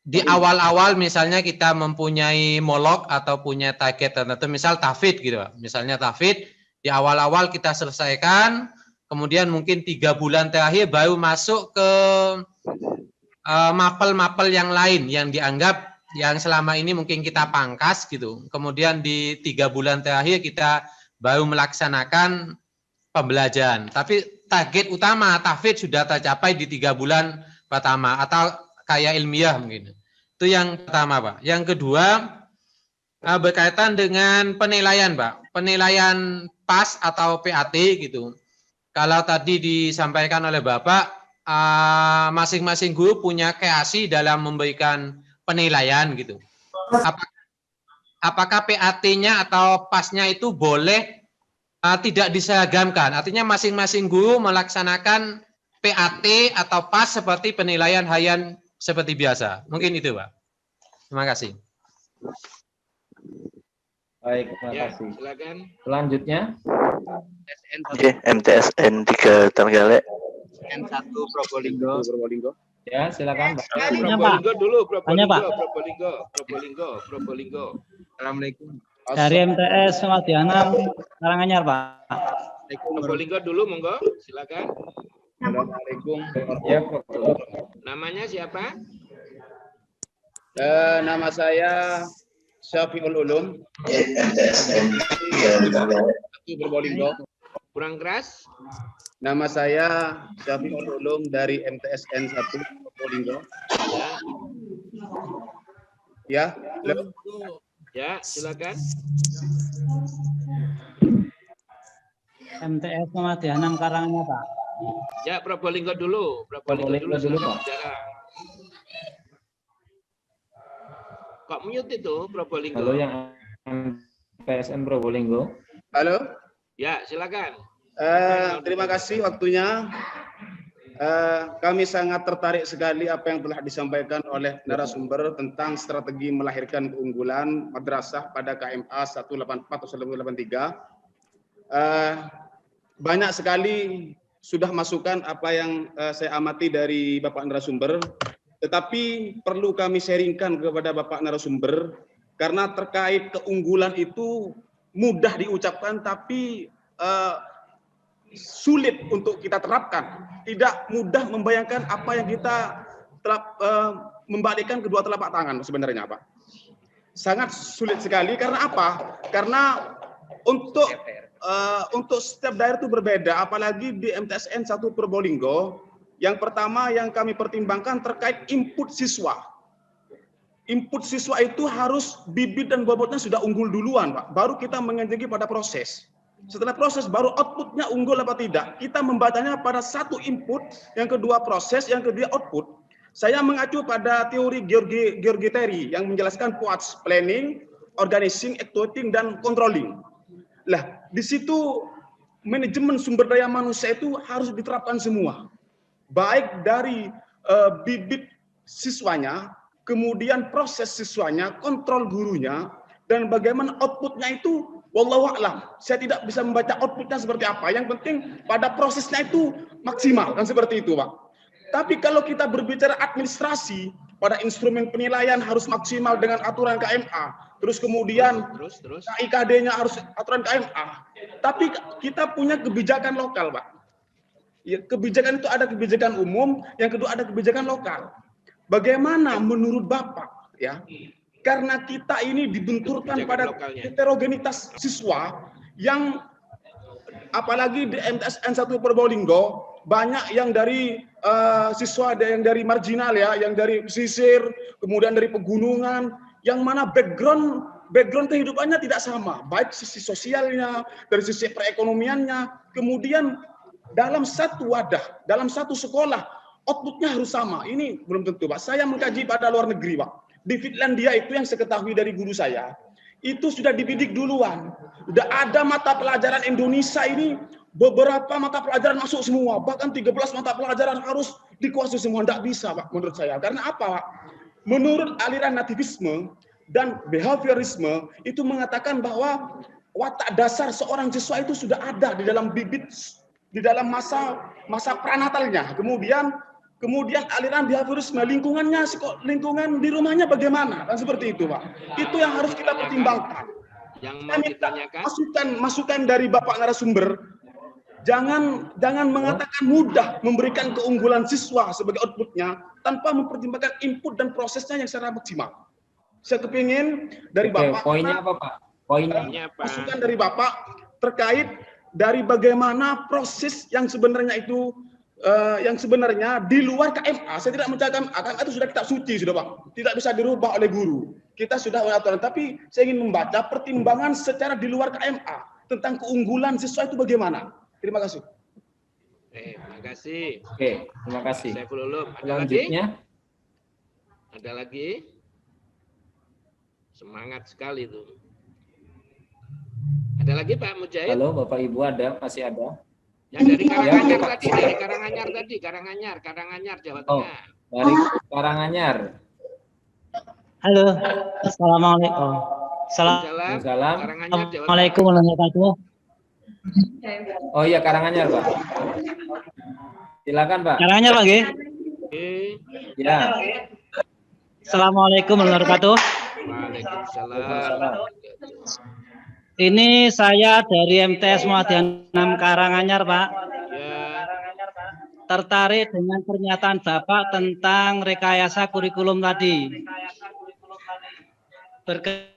di awal-awal, misalnya kita mempunyai molok atau punya target tertentu, misal tahfidz gitu, Pak. Misalnya tahfidz di awal-awal kita selesaikan, kemudian mungkin 3 bulan terakhir baru masuk ke mapel-mapel yang lain yang dianggap yang selama ini mungkin kita pangkas gitu. Kemudian di 3 bulan terakhir kita baru melaksanakan pembelajaran. Tapi target utama tahfidz sudah tercapai di 3 bulan pertama atau kayak ilmiah mungkin. Itu yang pertama, Pak. Yang kedua berkaitan dengan penilaian, Pak. Penilaian PAS atau PAT gitu. Kalau tadi disampaikan oleh Bapak, masing-masing guru punya kreasi dalam memberikan penilaian gitu. Apakah PAT-nya atau PAS-nya itu boleh tidak diseragamkan? Artinya masing-masing guru melaksanakan PAT atau PAS seperti penilaian harian seperti biasa. Mungkin itu, Pak. Terima kasih. Baik, terima Ya, kasih. silakan. Selanjutnya, PSN Oke, MTSN 3 Trenggalek. N1 Probolinggo. ya silakan Pak. Probolinggo dulu, Tanya, Pak. Probolinggo. Assalamualaikum. Dari MTS Madiana Karanganyar, Pak. Probolinggo dulu, monggo. Silakan. Assalamualaikum. Ya, Pak. Namanya siapa? Nama saya Syafiul Ulum. Di Probolinggo. Kurang keras. Nama saya Syafiul Ulum dari MTSN 1 Probolinggo. Ya, halo. Ya, silakan. MTS Madiana Karanganyar, Pak. Ya, Probolinggo dulu. Probolinggo dulu, silakan Pak. bicara. Kok mute itu Probolinggo? Halo yang PSN Probolinggo. Halo. Ya, silakan. Terima kasih waktunya. Kami sangat tertarik sekali apa yang telah disampaikan oleh narasumber tentang strategi melahirkan keunggulan madrasah pada KMA 184 atau 183. Banyak sekali sudah masukan apa yang saya amati dari Bapak narasumber, tetapi perlu kami sharingkan kepada Bapak narasumber karena terkait keunggulan itu mudah diucapkan tapi sulit untuk kita terapkan. Tidak mudah membayangkan apa yang kita membalikkan kedua telapak tangan sebenarnya, Pak. Sangat sulit sekali karena apa? Karena untuk setiap daerah itu berbeda, apalagi di MTSN 1 Probolinggo. Yang pertama yang kami pertimbangkan terkait input siswa. Input siswa itu harus bibit dan bobotnya sudah unggul duluan, Pak. Baru kita mengenjeki pada proses. Setelah proses baru outputnya unggul apa tidak. Kita membacanya pada satu input, yang kedua proses, yang kedua output. Saya mengacu pada teori George Terry yang menjelaskan POATS, planning, organizing, actuating, dan controlling. Lah, di situ manajemen sumber daya manusia itu harus diterapkan semua. Baik dari bibit siswanya, kemudian proses siswanya, kontrol gurunya, dan bagaimana outputnya itu wallahu a'lam. Saya tidak bisa membaca outputnya seperti apa. Yang penting pada prosesnya itu maksimal, kan seperti itu, Pak. Tapi kalau kita berbicara administrasi, pada instrumen penilaian harus maksimal dengan aturan KMA. Terus kemudian KIKD-nya harus aturan KMA. Tapi kita punya kebijakan lokal, Pak. Ya, kebijakan itu ada kebijakan umum, yang kedua ada kebijakan lokal. Bagaimana menurut Bapak, ya? Karena kita ini dibenturkan pada heterogenitas siswa yang apalagi di MTSN 1 Probolinggo banyak yang dari siswa ada yang dari marginal ya, yang dari pesisir, kemudian dari pegunungan, yang mana background kehidupannya tidak sama, baik sisi sosialnya, dari sisi perekonomiannya, kemudian dalam satu wadah, dalam satu sekolah outputnya harus sama. Ini belum tentu, Pak. Saya mengkaji pada luar negeri, Pak. Di Finlandia itu yang saya ketahui dari guru saya, itu sudah dibidik duluan. Sudah ada mata pelajaran Indonesia ini, beberapa mata pelajaran masuk semua. Bahkan 13 mata pelajaran harus dikuasai semua. Tidak bisa, Pak, menurut saya. Karena apa, Pak? Menurut aliran nativisme dan behaviorisme, itu mengatakan bahwa watak dasar seorang siswa itu sudah ada di dalam bibit, di dalam masa pranatalnya. Kemudian aliran behaviorisme, lingkungan di rumahnya bagaimana? Dan seperti itu, Pak. Itu yang harus kita pertimbangkan. Yang mau ditanyakan? Masukan dari Bapak narasumber, jangan mengatakan mudah memberikan keunggulan siswa sebagai outputnya tanpa mempertimbangkan input dan prosesnya yang secara maksimal. Saya kepingin dari Bapak. Poinnya apa, Pak? Poinnya apa? Masukan dari Bapak terkait dari bagaimana proses yang sebenarnya itu yang sebenarnya di luar KMA. Saya tidak mencakap KMA itu sudah kitab suci sudah, Pak. Tidak bisa dirubah oleh guru. Kita sudah mengatur, tapi saya ingin membaca pertimbangan secara di luar KMA tentang keunggulan siswa itu bagaimana. Terima kasih. Terima kasih. Oke, terima kasih. Syaiful Ulum. Selanjutnya, ada lagi? Semangat sekali tuh. Ada lagi Pak Mujahid? halo Bapak Ibu, masih ada? Yang dari Karanganyar Pak. tadi, dari Karanganyar, Jawa Oh, Tengah. dari Karanganyar. Halo. Assalamualaikum. Waalaikumsalam. Karanganyar, Jawa Tengah. Assalamualaikum warahmatullahi wabarakatuh. Oh iya, Karanganyar, Pak. Silakan, Pak. Karanganyar Pak nggih. Oke. Ya. Assalamualaikum warahmatullahi wabarakatuh. Waalaikumsalam. Ini saya dari MTS Muhammadiyah 6 Karanganyar, Pak. Ya. Tertarik dengan pernyataan Bapak tentang rekayasa kurikulum tadi. Berkaitan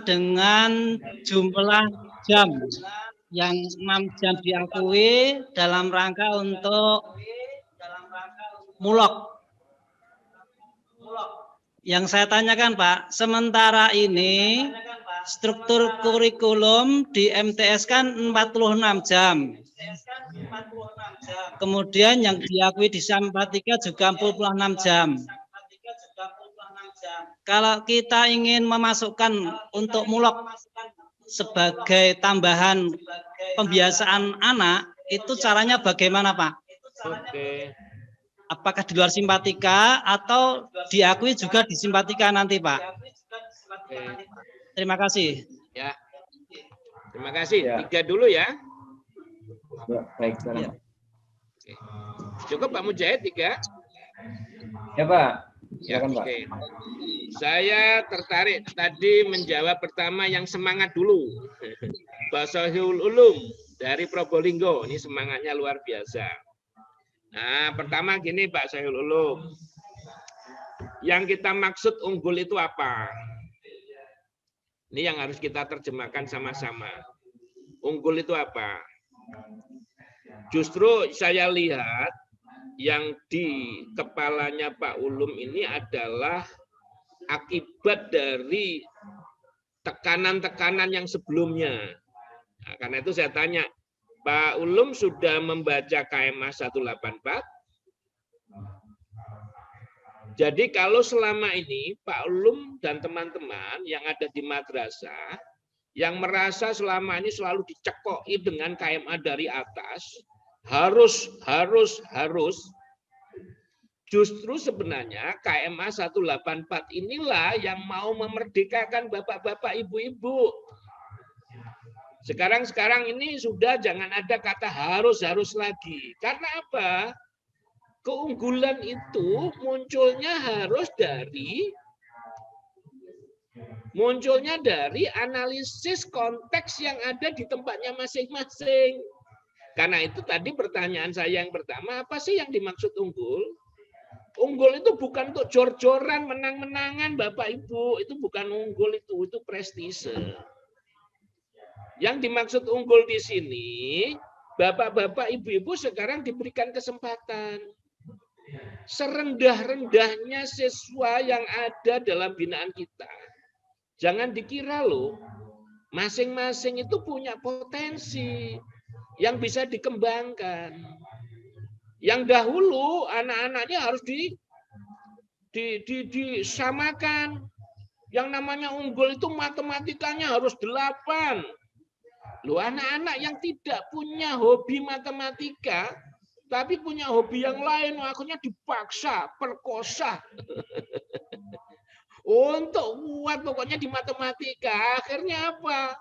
dengan jumlah jam yang 6 jam diakui dalam rangka untuk mulok. Yang saya tanyakan Pak, sementara ini struktur kurikulum di MTS kan 46 jam. Kemudian yang diakui di Sampatika juga 46 jam. Kalau kita ingin memasukkan untuk mulok sebagai tambahan pembiasaan anak, itu caranya bagaimana Pak? Oke. Apakah di luar Simpatika atau diakui juga di Simpatika nanti Pak? Oke. Terima kasih. Ya. Terima kasih. Ya. 3 dulu ya. Ya, baik, sekarang. Ya. Oke. Cukup Pak Mujahid 3? Ya, Pak. Ya, Silakan, Pak. oke. Saya tertarik tadi menjawab pertama yang semangat dulu. Pak Sohibul Ulum dari Probolinggo. Ini semangatnya luar biasa. Nah, pertama gini Pak Sohibul Ulum. Yang kita maksud unggul itu apa? Ini yang harus kita terjemahkan sama-sama. Unggul itu apa? Justru saya lihat yang di kepalanya Pak Ulum ini adalah akibat dari tekanan-tekanan yang sebelumnya. Nah, karena itu saya tanya, Pak Ulum sudah membaca KMA 184? Jadi kalau selama ini Pak Ulum dan teman-teman yang ada di madrasah yang merasa selama ini selalu dicekoki dengan KMA dari atas, harus. Justru sebenarnya KMA 184 inilah yang mau memerdekakan bapak-bapak, ibu-ibu. Sekarang ini sudah jangan ada kata harus lagi. Karena apa? Keunggulan itu munculnya dari analisis konteks yang ada di tempatnya masing-masing. Karena itu tadi pertanyaan saya yang pertama, apa sih yang dimaksud unggul? Unggul itu bukan untuk jor-joran, menang-menangan Bapak Ibu, itu bukan unggul, itu prestise. Yang dimaksud unggul di sini, Bapak-bapak, Ibu-ibu sekarang diberikan kesempatan. Serendah-rendahnya siswa yang ada dalam binaan kita. Jangan dikira loh, masing-masing itu punya potensi yang bisa dikembangkan. Yang dahulu anak-anaknya harus disamakan. Yang namanya unggul itu matematikanya harus 8. Loh, anak-anak yang tidak punya hobi matematika, tapi punya hobi yang lain, akhirnya dipaksa, perkosa. Untuk kuat pokoknya di matematika, akhirnya apa?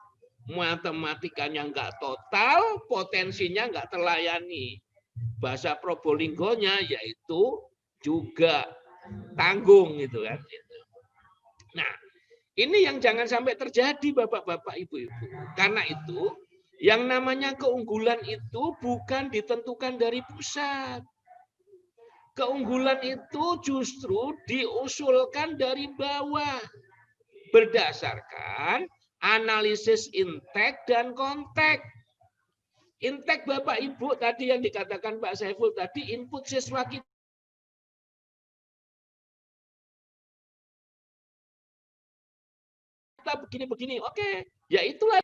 Matematikanya nggak total, potensinya nggak terlayani. Bahasa Probolinggonya yaitu juga tanggung gitu kan. Nah, ini yang jangan sampai terjadi Bapak-bapak, Ibu-ibu. Karena itu yang namanya keunggulan itu bukan ditentukan dari pusat. Keunggulan itu justru diusulkan dari bawah berdasarkan analisis intek dan kontek. Intek Bapak Ibu tadi yang dikatakan Pak Saiful tadi, input siswa kita begini-begini. Oke, ya itulah.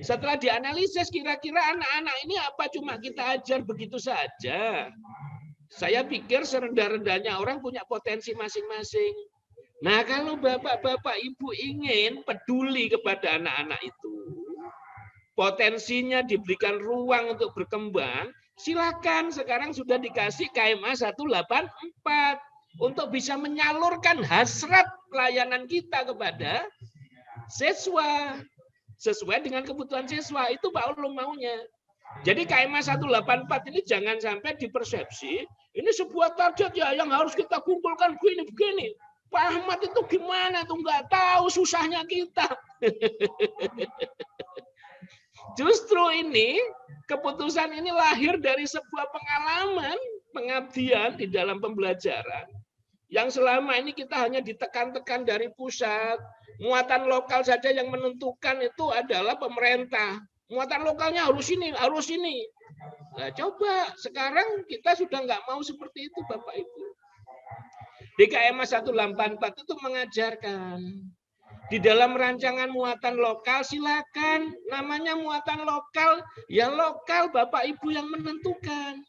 Setelah dianalisis kira-kira anak-anak ini apa cuma kita ajar begitu saja. Saya pikir serendah-rendahnya orang punya potensi masing-masing. Nah, kalau Bapak-bapak Ibu ingin peduli kepada anak-anak itu, potensinya diberikan ruang untuk berkembang, silakan sekarang sudah dikasih KMA 184 untuk bisa menyalurkan hasrat pelayanan kita kepada siswa sesuai dengan kebutuhan siswa. Itu Pak Ulum maunya. Jadi KMA 184 ini jangan sampai dipersepsi ini sebuah target ya yang harus kita kumpulkan begini. Pak Ahmad itu gimana tuh nggak tahu susahnya kita. Justru ini keputusan ini lahir dari sebuah pengalaman pengabdian di dalam pembelajaran yang selama ini kita hanya ditekan-tekan dari pusat. Muatan lokal saja yang menentukan itu adalah pemerintah. Muatan lokalnya harus ini, harus ini. Nah, coba sekarang kita sudah nggak mau seperti itu, Bapak Ibu. Di KMA 184 itu mengajarkan di dalam rancangan muatan lokal silakan namanya muatan lokal ya lokal Bapak Ibu yang menentukan.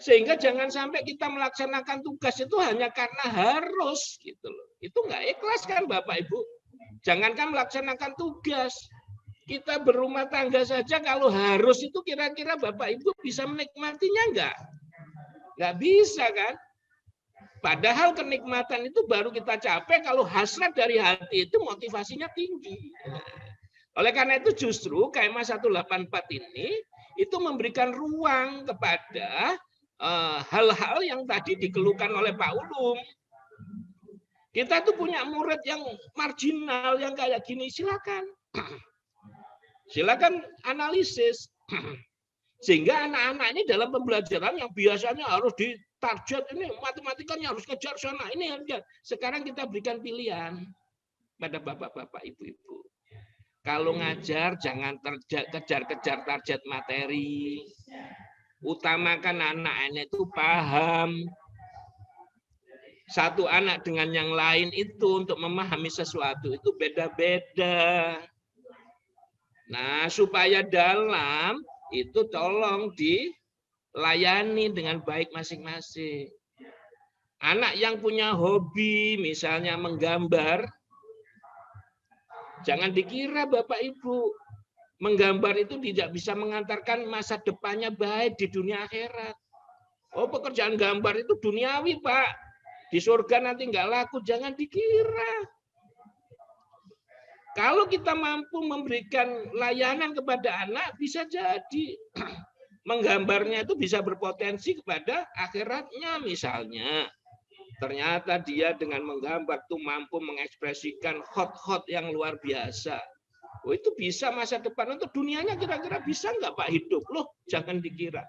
Sehingga jangan sampai kita melaksanakan tugas itu hanya karena harus gitu loh. Itu nggak ikhlas kan Bapak Ibu. Jangankan melaksanakan tugas. Kita berumah tangga saja kalau harus itu kira-kira Bapak Ibu bisa menikmatinya enggak? Enggak bisa kan? Padahal kenikmatan itu baru kita capai kalau hasrat dari hati itu motivasinya tinggi. Oleh karena itu justru KMA 184 ini itu memberikan ruang kepada hal-hal yang tadi dikeluhkan oleh Pak Ulum. Kita tuh punya murid yang marginal yang kayak gini, silakan. Silakan analisis. Sehingga anak-anak ini dalam pembelajaran yang biasanya harus ditarget ini matematikanya harus kejar sana ini harus. Sekarang kita berikan pilihan pada bapak-bapak, ibu-ibu. Kalau ngajar jangan kejar-kejar target materi. Utamakan anak-anak itu paham. Satu anak dengan yang lain itu untuk memahami sesuatu itu beda-beda. Nah, supaya dalam itu tolong dilayani dengan baik masing-masing. Anak yang punya hobi misalnya menggambar, jangan dikira Bapak Ibu menggambar itu tidak bisa mengantarkan masa depannya baik di dunia akhirat. Oh, pekerjaan gambar itu duniawi, Pak. Di surga nanti nggak laku, jangan dikira. Kalau kita mampu memberikan layanan kepada anak, bisa jadi menggambarnya itu bisa berpotensi kepada akhiratnya misalnya. Ternyata dia dengan menggambar tuh mampu mengekspresikan hot-hot yang luar biasa. Oh, itu bisa masa depan untuk dunianya kira-kira bisa nggak Pak hidup? Loh, jangan dikira.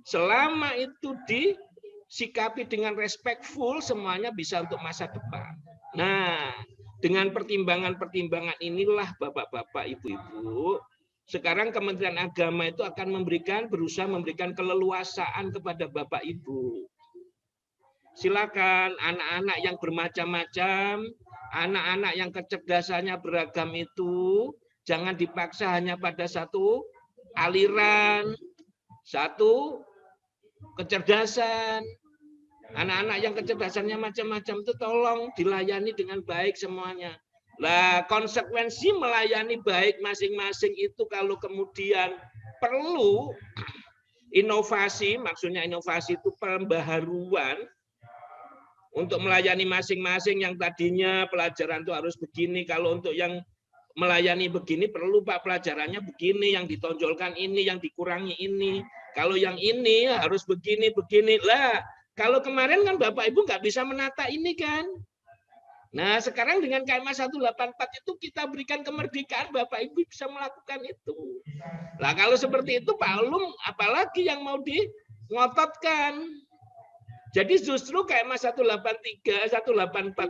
Selama itu disikapi dengan respectful, semuanya bisa untuk masa depan. Nah, dengan pertimbangan-pertimbangan inilah Bapak-bapak, Ibu-ibu, sekarang Kementerian Agama itu akan berusaha memberikan keleluasaan kepada Bapak Ibu. Silakan anak-anak yang bermacam-macam, anak-anak yang kecerdasannya beragam itu jangan dipaksa hanya pada satu aliran, satu kecerdasan. Anak-anak yang kecerdasannya macam-macam itu tolong dilayani dengan baik semuanya. Lah, konsekuensi melayani baik masing-masing itu kalau kemudian perlu inovasi, maksudnya inovasi itu pembaharuan untuk melayani masing-masing. Yang tadinya pelajaran itu harus begini, kalau untuk yang melayani begini perlu Pak pelajarannya begini, yang ditonjolkan ini, yang dikurangi ini. Kalau yang ini harus begini. Lah, kalau kemarin kan Bapak Ibu nggak bisa menata ini kan. Nah, sekarang dengan KMA 184 itu kita berikan kemerdekaan Bapak Ibu bisa melakukan itu. Nah, kalau seperti itu Pak Ulum apalagi yang mau ngototkan. Jadi justru KMA 184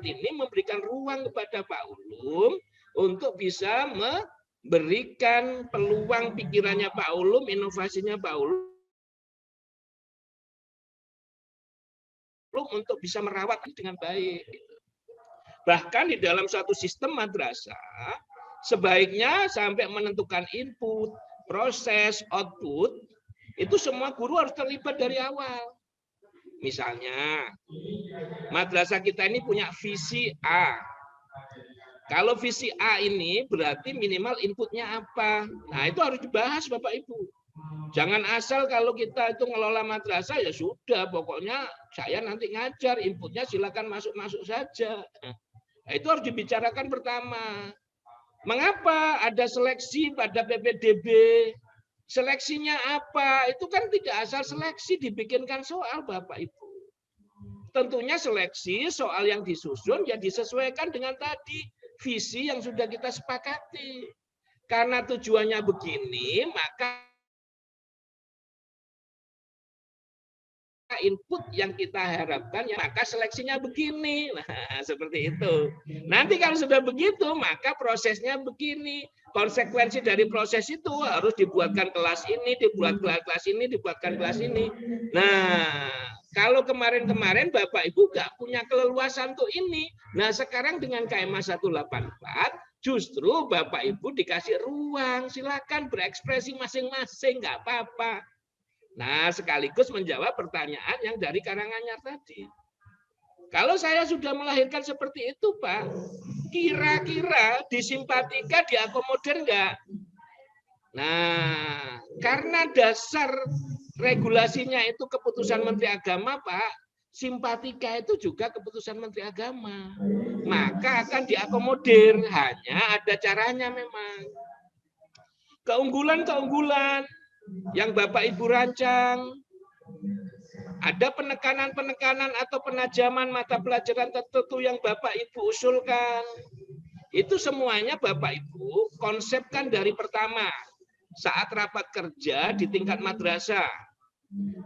ini memberikan ruang kepada Pak Ulum untuk bisa memberikan peluang pikirannya Pak Ulum, inovasinya Pak Ulum untuk bisa merawat dengan baik. Bahkan di dalam suatu sistem madrasah, sebaiknya sampai menentukan input, proses, output, itu semua guru harus terlibat dari awal. Misalnya, madrasah kita ini punya visi A. Kalau visi A ini berarti minimal inputnya apa? Nah, itu harus dibahas Bapak Ibu. Jangan asal kalau kita itu ngelola madrasah ya sudah, pokoknya saya nanti ngajar, inputnya silakan masuk-masuk saja. Nah, itu harus dibicarakan pertama. Mengapa ada seleksi pada PPDB? Seleksinya apa? Itu kan tidak asal seleksi, dibikinkan soal Bapak Ibu. Tentunya seleksi soal yang disusun ya disesuaikan dengan tadi visi yang sudah kita sepakati. Karena tujuannya begini, maka input yang kita harapkan, ya maka seleksinya begini. Nah, seperti itu. Nanti kalau sudah begitu, maka prosesnya begini. Konsekuensi dari proses itu harus dibuatkan kelas ini, dibuat kelas ini, dibuatkan kelas ini. Nah, kalau kemarin-kemarin Bapak Ibu nggak punya keleluasan untuk ini. Nah, sekarang dengan KMA 184, justru Bapak Ibu dikasih ruang, silakan berekspresi masing-masing, nggak apa-apa. Nah, sekaligus menjawab pertanyaan yang dari Karanganyar tadi. Kalau saya sudah melahirkan seperti itu, Pak, kira-kira di Simpatika diakomodir enggak? Nah, karena dasar regulasinya itu keputusan Menteri Agama, Pak, Simpatika itu juga keputusan Menteri Agama. Maka akan diakomodir, hanya ada caranya memang. Keunggulan-keunggulan yang Bapak Ibu rancang, ada penekanan-penekanan atau penajaman mata pelajaran tertentu yang Bapak Ibu usulkan. Itu semuanya Bapak Ibu konsepkan dari pertama, saat rapat kerja di tingkat madrasah.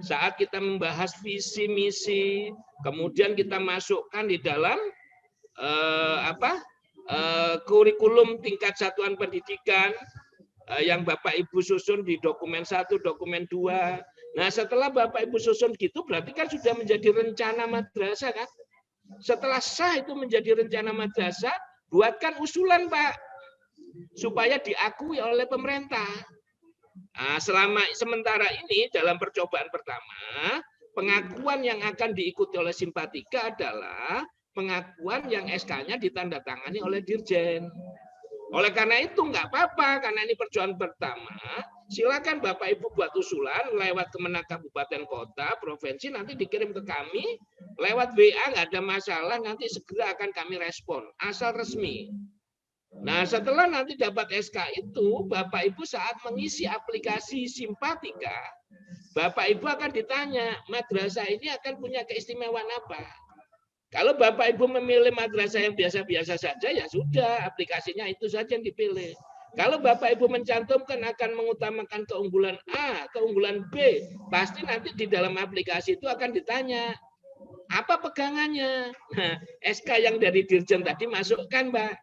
Saat kita membahas visi misi, kemudian kita masukkan di dalam kurikulum tingkat satuan pendidikan, yang Bapak Ibu susun di dokumen 1, dokumen 2. Nah, setelah Bapak Ibu susun gitu, berarti kan sudah menjadi rencana madrasah kan? Setelah sah itu menjadi rencana madrasah, buatkan usulan Pak, supaya diakui oleh pemerintah. Nah, sementara ini dalam percobaan pertama, pengakuan yang akan diikuti oleh Simpatika adalah pengakuan yang SK-nya ditandatangani oleh Dirjen. Oleh karena itu nggak apa-apa, karena ini perjuangan pertama, silakan Bapak Ibu buat usulan lewat Kemenak Kabupaten Kota, Provinsi, nanti dikirim ke kami, lewat WA nggak ada masalah, nanti segera akan kami respon, asal resmi. Nah, setelah nanti dapat SK itu, Bapak Ibu saat mengisi aplikasi Simpatika, Bapak Ibu akan ditanya, madrasah ini akan punya keistimewaan apa? Kalau Bapak Ibu memilih madrasah yang biasa-biasa saja, ya sudah, aplikasinya itu saja yang dipilih. Kalau Bapak Ibu mencantumkan akan mengutamakan keunggulan A, keunggulan B, pasti nanti di dalam aplikasi itu akan ditanya, apa pegangannya? Nah, SK yang dari Dirjen tadi masukkan, Mbak.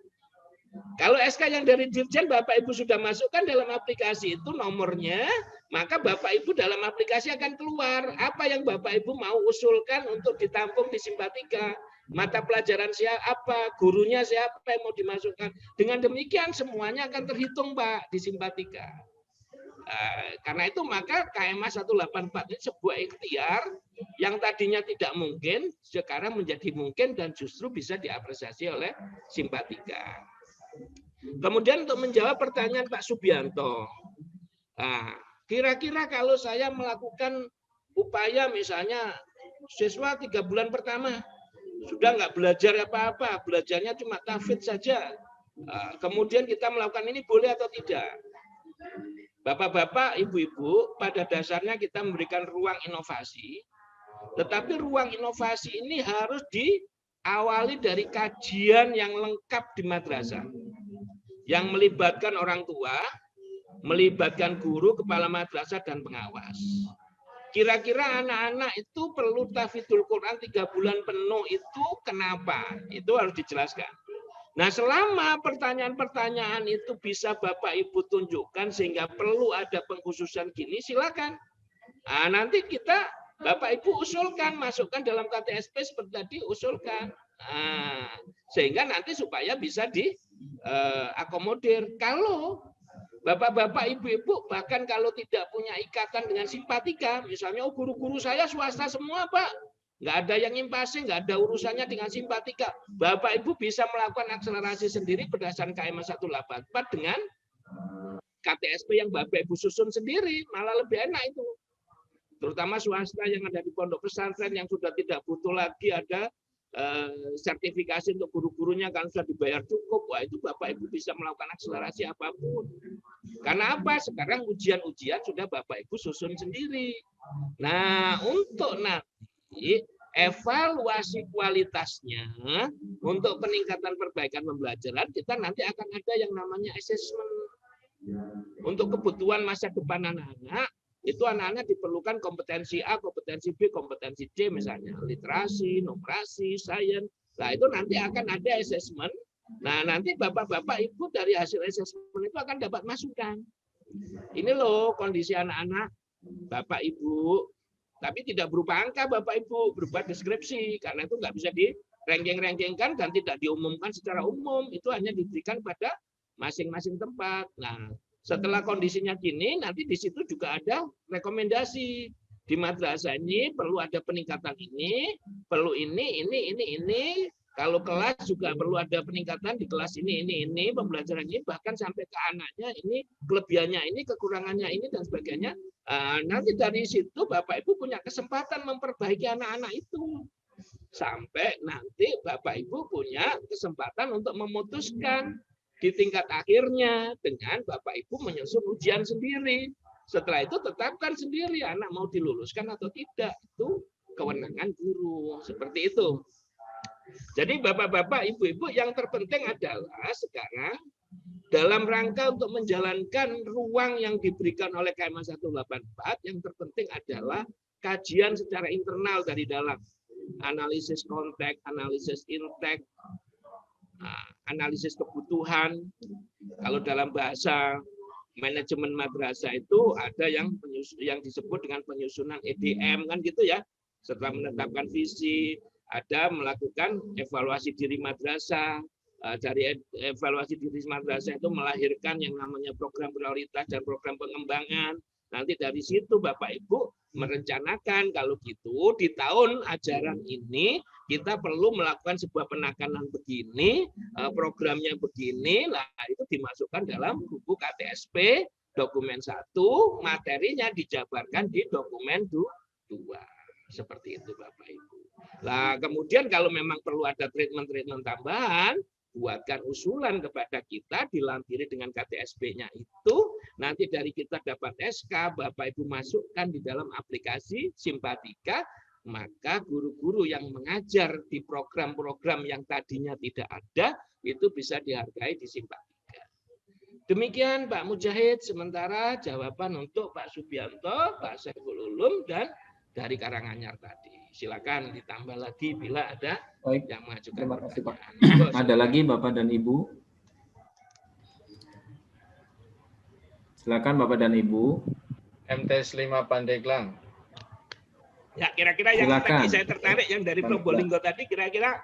Kalau SK yang dari Dirjen Bapak Ibu sudah masukkan dalam aplikasi itu nomornya, maka Bapak Ibu dalam aplikasi akan keluar apa yang Bapak Ibu mau usulkan untuk ditampung di Simpatika. Mata pelajaran siapa, gurunya siapa yang mau dimasukkan. Dengan demikian semuanya akan terhitung Pak di Simpatika. Karena itu maka KMA 184 ini sebuah ikhtiar yang tadinya tidak mungkin, sekarang menjadi mungkin dan justru bisa diapresiasi oleh Simpatika. Kemudian untuk menjawab pertanyaan Pak Subianto, kira-kira kalau saya melakukan upaya misalnya siswa 3 bulan pertama sudah nggak belajar apa-apa, belajarnya cuma tahfidz saja, kemudian kita melakukan ini boleh atau tidak? Bapak-bapak, ibu-ibu, pada dasarnya kita memberikan ruang inovasi, tetapi ruang inovasi ini harus diawali dari kajian yang lengkap di madrasah, yang melibatkan orang tua, melibatkan guru, kepala madrasah, dan pengawas. Kira-kira anak-anak itu perlu tahfidzul Quran 3 bulan penuh itu kenapa? Itu harus dijelaskan. Nah, selama pertanyaan-pertanyaan itu bisa Bapak Ibu tunjukkan sehingga perlu ada pengkhususan gini, silakan. Nah, nanti kita Bapak Ibu usulkan, masukkan dalam KTSP seperti tadi, usulkan. Nah, sehingga nanti supaya bisa diakomodir. Kalau Bapak-bapak, ibu-ibu, bahkan kalau tidak punya ikatan dengan Simpatika, misalnya guru-guru saya swasta semua Pak, Nggak ada yang impasi, nggak ada urusannya dengan simpatika. Bapak Ibu bisa melakukan akselerasi sendiri berdasarkan KM 184 dengan KTSP yang Bapak Ibu susun sendiri, malah lebih enak itu. Terutama swasta yang ada di pondok pesantren yang sudah tidak butuh lagi ada sertifikasi untuk guru-gurunya kan sudah dibayar cukup. Wah, itu Bapak Ibu bisa melakukan akselerasi apapun. Karena apa? Sekarang ujian-ujian sudah Bapak Ibu susun sendiri. Nah, untuk nanti evaluasi kualitasnya untuk peningkatan perbaikan pembelajaran, kita nanti akan ada yang namanya assessment. Untuk kebutuhan masa depan anak-anak, itu anak-anak diperlukan kompetensi A, kompetensi B, kompetensi C misalnya, literasi, numerasi, sains. Nah, itu nanti akan ada assessment. Nah, nanti Bapak-bapak Ibu dari hasil assessment itu akan dapat masukan. Ini loh kondisi anak-anak Bapak Ibu. Tapi tidak berupa angka Bapak Ibu, berupa deskripsi. Karena itu nggak bisa di-ranking-rankingkan dan tidak diumumkan secara umum. Itu hanya diberikan pada masing-masing tempat. Nah, setelah kondisinya gini, nanti di situ juga ada rekomendasi. Di madrasah ini perlu ada peningkatan ini, perlu ini. Kalau kelas juga perlu ada peningkatan di kelas ini, pembelajaran ini, bahkan sampai ke anaknya ini, kelebihannya ini, kekurangannya ini, dan sebagainya. Nanti dari situ Bapak Ibu punya kesempatan memperbaiki anak-anak itu. Sampai nanti Bapak Ibu punya kesempatan untuk memutuskan di tingkat akhirnya dengan Bapak Ibu menyusun ujian sendiri. Setelah itu tetapkan sendiri anak mau diluluskan atau tidak. Itu kewenangan guru. Seperti itu. Jadi Bapak-bapak, Ibu-ibu yang terpenting adalah sekarang dalam rangka untuk menjalankan ruang yang diberikan oleh KM 184, yang terpenting adalah kajian secara internal dari dalam. Analisis konteks, analisis intake, analisis kebutuhan. Kalau dalam bahasa manajemen madrasah itu ada yang disebut dengan penyusunan EDM kan gitu ya. Setelah menetapkan visi, ada melakukan evaluasi diri madrasah. Dari evaluasi diri madrasah itu melahirkan yang namanya program prioritas dan program pengembangan. Nanti dari situ Bapak Ibu merencanakan kalau gitu di tahun ajaran ini kita perlu melakukan sebuah penekanan begini, programnya begini, lah itu dimasukkan dalam buku KTSP dokumen 1, materinya dijabarkan di dokumen 2. Seperti itu Bapak Ibu. Nah, kemudian kalau memang perlu ada treatment-treatment tambahan, buatkan usulan kepada kita, dilampiri dengan KTSP-nya itu, nanti dari kita dapat SK, Bapak Ibu masukkan di dalam aplikasi Simpatika, maka guru-guru yang mengajar di program-program yang tadinya tidak ada, itu bisa dihargai di Simpatika. Demikian Pak Mujahid, sementara jawaban untuk Pak Subianto, Pak Saiful Ulum, dan dari Karanganyar tadi. Silakan ditambah lagi bila ada yang mengajukan. Terima kasih Pak. Ada lagi Bapak dan Ibu? Silakan Bapak dan Ibu. MTS 5 Pandeglang. Ya, kira-kira yang tadi saya tertarik yang dari Probolinggo tadi, kira-kira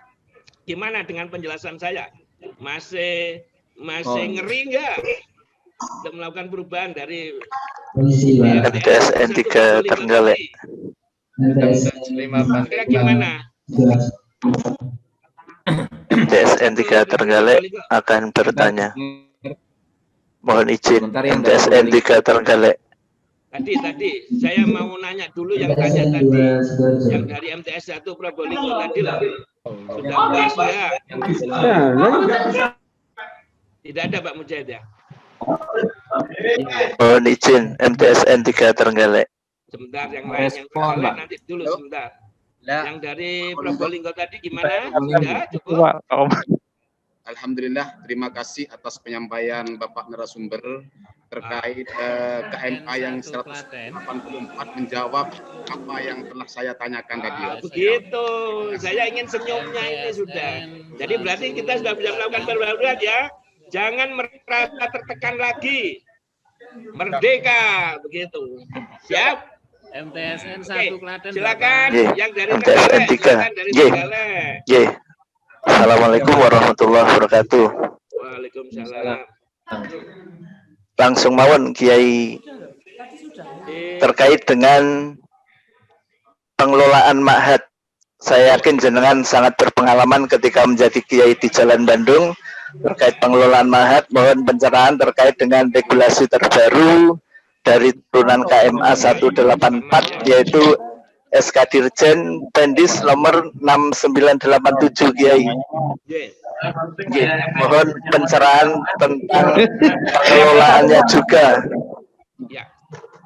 gimana dengan penjelasan saya? Masih ngeri nggak untuk melakukan perubahan dari MTSN 3 Trenggalek? MTS 5 Kira gimana? MTSN 3 Trenggalek akan bertanya. Mohon izin MTSN 3 Trenggalek. Tadi saya mau nanya dulu yang tanya tadi, yang dari MTS 1 Probolinggo tadi lah. Sudah puas ya? Tidak ada Pak Mujahid ya? Mohon izin MTSN 3 Trenggalek. Sebentar, yang lain yang Trenggalek nanti dulu sebentar. Yang dari Probolinggo tadi gimana? Sudah cukup? Alhamdulillah, terima kasih atas penyampaian Bapak narasumber terkait KMA yang 184 menjawab apa yang telah saya tanyakan tadi. Begitu, saya ingin senyumnya ini sudah. Jadi berarti kita sudah bisa melakukan perubahan ya. Jangan merasa tertekan lagi. Merdeka, begitu. Siap? MTSN 1 Klaten. Silakan yang dari MTSN 3. Assalamualaikum warahmatullahi wabarakatuh. Waalaikumsalam. Langsung mawon Kiai terkait dengan pengelolaan ma'had saya yakin jenengan sangat berpengalaman ketika menjadi kiai di Jalan Bandung terkait pengelolaan mahat. Mohon pencerahan terkait dengan regulasi terbaru dari turunan KMA 184 yaitu SK Dirjen Pendis nomor 6987 Kiai. Mohon pencerahan tentang pengelolaannya juga.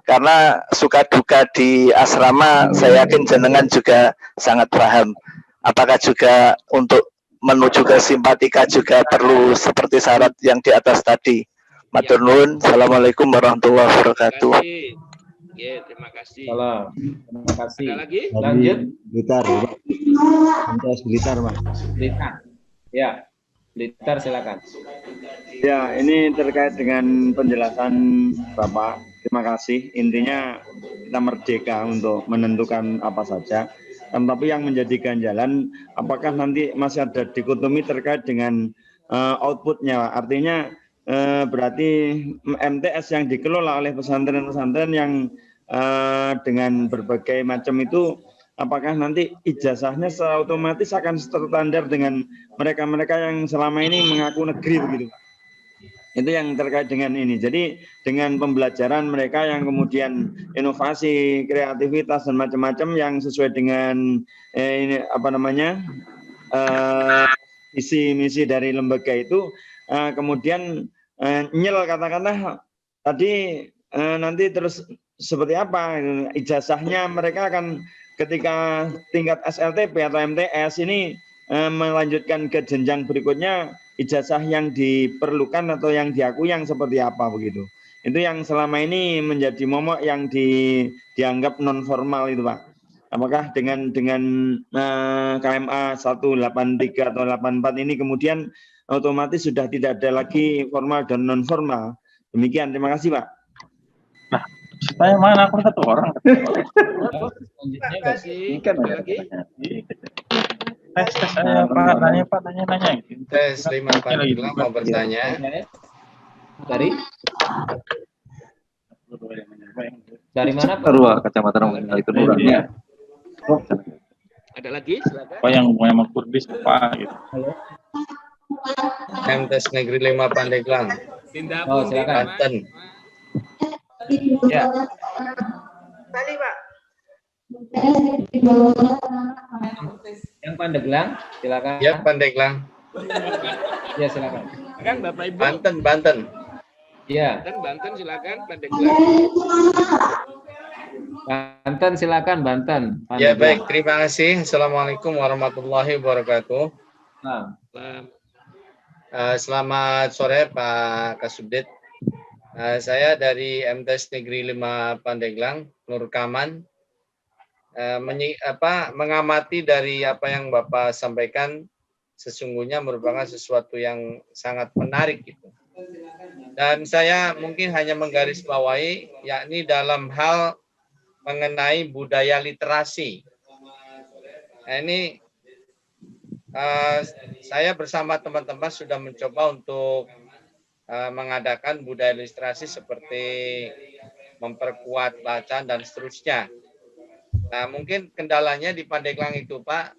Karena suka duka di asrama, saya yakin jenengan juga sangat paham. Apakah juga untuk menuju ke simpatika juga perlu seperti syarat yang di atas tadi? Matur nuwun. Assalamualaikum warahmatullahi wabarakatuh. Ya, terima kasih. Salam. Terima kasih. Ada lagi? Lanjut. Blitar. MTS Blitar, Mas. Blitar. Ya. Blitar silakan. Ya, ini terkait dengan penjelasan Bapak. Terima kasih. Intinya kita merdeka untuk menentukan apa saja. Tapi yang menjadi ganjalan, apakah nanti masih ada dikotomi terkait dengan outputnya? Artinya berarti MTS yang dikelola oleh pesantren-pesantren yang dengan berbagai macam itu, apakah nanti ijazahnya secara otomatis akan terstandar dengan mereka-mereka yang selama ini mengaku negeri begitu? Itu yang terkait dengan ini. Jadi dengan pembelajaran mereka yang kemudian inovasi, kreativitas dan macam-macam yang sesuai dengan ini apa namanya visi misi dari lembaga itu, kemudian nyel kata-kata tadi nanti terus seperti apa ijazahnya mereka akan ketika tingkat SLTP atau MTS ini melanjutkan ke jenjang berikutnya, ijazah yang diperlukan atau yang diakui yang seperti apa begitu. Itu yang selama ini menjadi momok yang dianggap non formal itu, Pak. Apakah dengan KMA 183 atau 84 ini kemudian otomatis sudah tidak ada lagi formal dan non formal. Demikian, terima kasih, Pak. Nah, saya mana aku satu orang. Selanjutnya kasih lagi. Tes saya Pak, nanya. Tes 5 Pandeglang mau bertanya. Dari mana Pak? Terus kacamata orang itu orangnya. Ada lagi? Silakan. Pak yang Kurdis Pak gitu. MTS Negeri 5 Pandeglang. Oh, silakan. Banten. Ya. Tadi, Pak. Yang Pandeglang, silakan. Ya, Pandeglang. Ya, silakan. Silakan Bapak Ibu. Banten. Ya. Banten silakan Pandeglang. Banten silakan Banten. Ya, baik, terima kasih. Assalamualaikum warahmatullahi wabarakatuh. Selamat sore Pak Kasubdit. Saya dari MTS Negeri 5 Pandeglang, Nur Kaman. Mengamati dari apa yang Bapak sampaikan sesungguhnya merupakan sesuatu yang sangat menarik gitu. Dan saya mungkin hanya menggarisbawahi yakni dalam hal mengenai budaya literasi. Nah, ini saya bersama teman-teman sudah mencoba untuk mengadakan budaya literasi seperti memperkuat bacaan dan seterusnya. Nah, mungkin kendalanya di Pandeglang itu, Pak,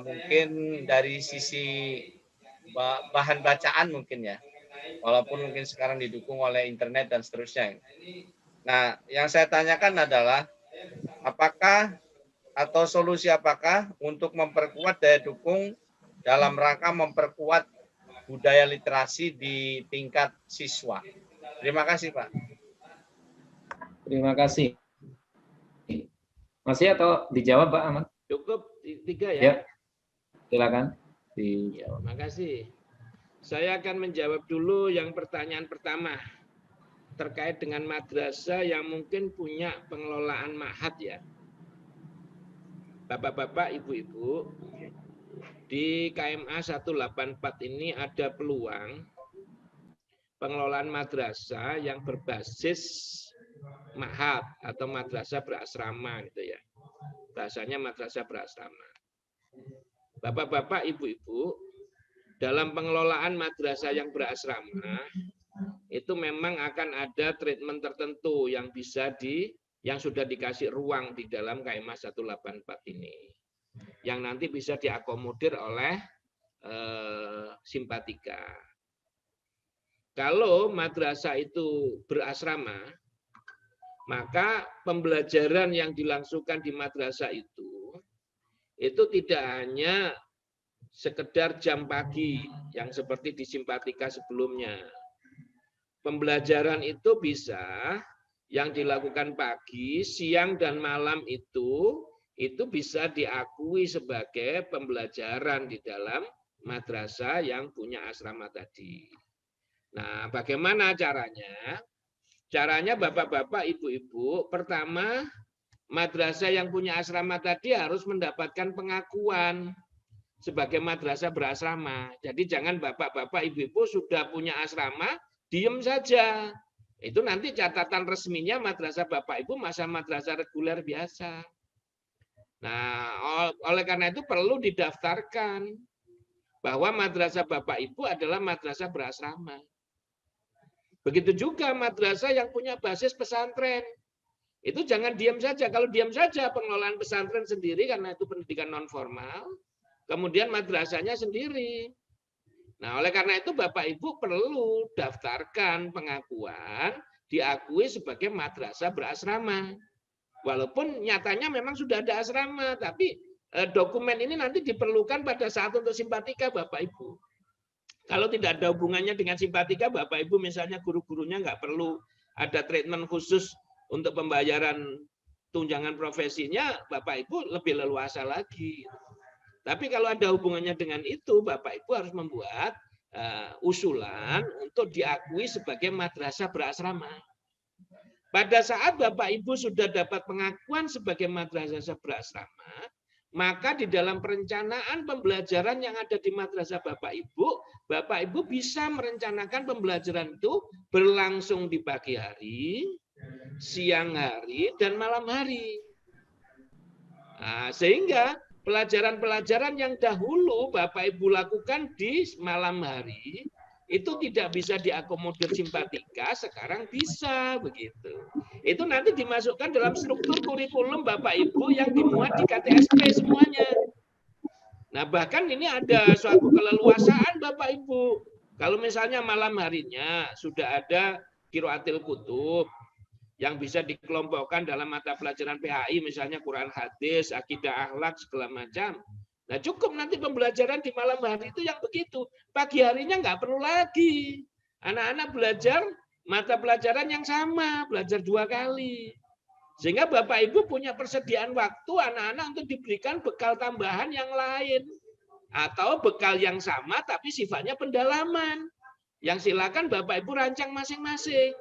mungkin dari sisi bahan bacaan mungkin ya, walaupun mungkin sekarang didukung oleh internet dan seterusnya. Nah, yang saya tanyakan adalah apakah atau solusi apakah untuk memperkuat daya dukung dalam rangka memperkuat budaya literasi di tingkat siswa. Terima kasih, Pak. Terima kasih. Masih atau dijawab, Pak Ahmad? Cukup 3 ya. Ya. Silakan. Ya, terima kasih. Saya akan menjawab dulu yang pertanyaan pertama terkait dengan madrasah yang mungkin punya pengelolaan ma'had ya. Bapak-bapak, ibu-ibu, di KMA 184 ini ada peluang pengelolaan madrasah yang berbasis ma'had atau madrasah berasrama gitu ya. Bahasanya madrasah berasrama. Bapak-bapak, ibu-ibu, dalam pengelolaan madrasah yang berasrama itu memang akan ada treatment tertentu yang bisa yang sudah dikasih ruang di dalam KMA 184 ini. yang nanti bisa diakomodir oleh simpatika. Kalau madrasah itu berasrama, maka pembelajaran yang dilangsungkan di madrasah itu tidak hanya sekedar jam pagi yang seperti di simpatika sebelumnya. Pembelajaran itu bisa yang dilakukan pagi, siang, dan malam itu bisa diakui sebagai pembelajaran di dalam madrasah yang punya asrama tadi. Nah, bagaimana caranya? Caranya Bapak-bapak, Ibu-ibu, pertama madrasah yang punya asrama tadi harus mendapatkan pengakuan sebagai madrasah berasrama. Jadi jangan Bapak-bapak, Ibu-ibu sudah punya asrama, diem saja. Itu nanti catatan resminya madrasah Bapak Ibu masa madrasah reguler biasa. Nah, oleh karena itu perlu didaftarkan bahwa madrasah Bapak Ibu adalah madrasah berasrama. Begitu juga madrasah yang punya basis pesantren. Itu jangan diam saja. Kalau diam saja pengelolaan pesantren sendiri karena itu pendidikan non formal, kemudian madrasahnya sendiri. Nah, oleh karena itu Bapak Ibu perlu daftarkan pengakuan diakui sebagai madrasah berasrama. Walaupun nyatanya memang sudah ada asrama, tapi dokumen ini nanti diperlukan pada saat untuk simpatika Bapak Ibu. Kalau tidak ada hubungannya dengan simpatika, Bapak Ibu misalnya guru-gurunya nggak perlu ada treatment khusus untuk pembayaran tunjangan profesinya, Bapak Ibu lebih leluasa lagi. Tapi kalau ada hubungannya dengan itu, Bapak Ibu harus membuat usulan untuk diakui sebagai madrasah berasrama. Pada saat Bapak Ibu sudah dapat pengakuan sebagai madrasah berasrama, maka di dalam perencanaan pembelajaran yang ada di madrasah Bapak Ibu bisa merencanakan pembelajaran itu berlangsung di pagi hari, siang hari, dan malam hari. Nah, sehingga pelajaran-pelajaran yang dahulu Bapak Ibu lakukan di malam hari, itu tidak bisa diakomodir simpatika, sekarang bisa begitu. Itu nanti dimasukkan dalam struktur kurikulum Bapak Ibu yang dimuat di KTSP semuanya. Nah, bahkan ini ada suatu keleluasaan Bapak Ibu. Kalau misalnya malam harinya sudah ada qiraatil kutub yang bisa dikelompokkan dalam mata pelajaran PHI, misalnya Quran hadis, akidah akhlak, segala macam. Nah, cukup nanti pembelajaran di malam hari itu yang begitu. Pagi harinya nggak perlu lagi. Anak-anak belajar mata pelajaran yang sama, belajar 2 kali. Sehingga Bapak Ibu punya persediaan waktu anak-anak untuk diberikan bekal tambahan yang lain. Atau bekal yang sama tapi sifatnya pendalaman. Yang silakan Bapak Ibu rancang masing-masing.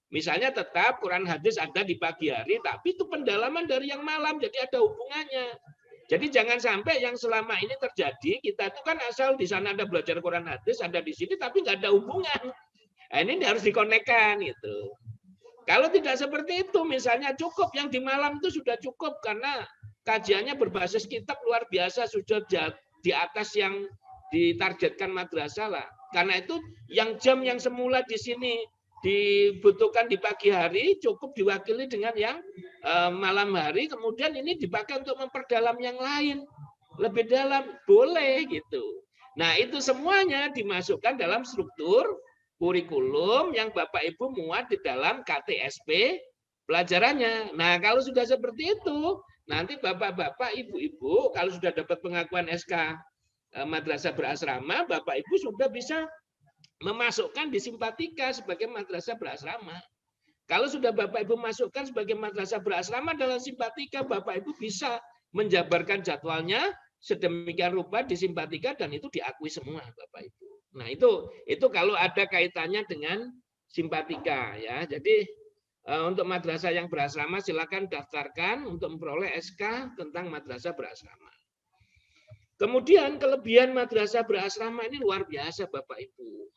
Misalnya tetap Quran hadis ada di pagi hari, tapi itu pendalaman dari yang malam, jadi ada hubungannya. Jadi jangan sampai yang selama ini terjadi, kita itu kan asal di sana ada belajar Quran hadis, ada di sini, tapi nggak ada hubungan. Nah, ini harus dikonekkan gitu. Kalau tidak seperti itu, misalnya cukup yang di malam itu sudah cukup karena kajiannya berbasis kitab luar biasa, sudah di atas yang ditargetkan madrasah lah. Karena itu yang jam yang semula di sini dibutuhkan di pagi hari cukup diwakili dengan yang malam hari, kemudian ini dipakai untuk memperdalam yang lain lebih dalam, boleh gitu. Nah, itu semuanya dimasukkan dalam struktur kurikulum yang Bapak Ibu muat di dalam KTSP pelajarannya. Nah, kalau sudah seperti itu, nanti Bapak-bapak, Ibu-ibu kalau sudah dapat pengakuan SK madrasah berasrama, Bapak Ibu sudah bisa memasukkan di simpatika sebagai madrasah berasrama. Kalau sudah Bapak Ibu masukkan sebagai madrasah berasrama dalam simpatika, Bapak Ibu bisa menjabarkan jadwalnya sedemikian rupa di simpatika dan itu diakui semua Bapak Ibu. Nah, itu kalau ada kaitannya dengan simpatika ya. Jadi untuk madrasah yang berasrama silakan daftarkan untuk memperoleh SK tentang madrasah berasrama. Kemudian kelebihan madrasah berasrama ini luar biasa Bapak Ibu.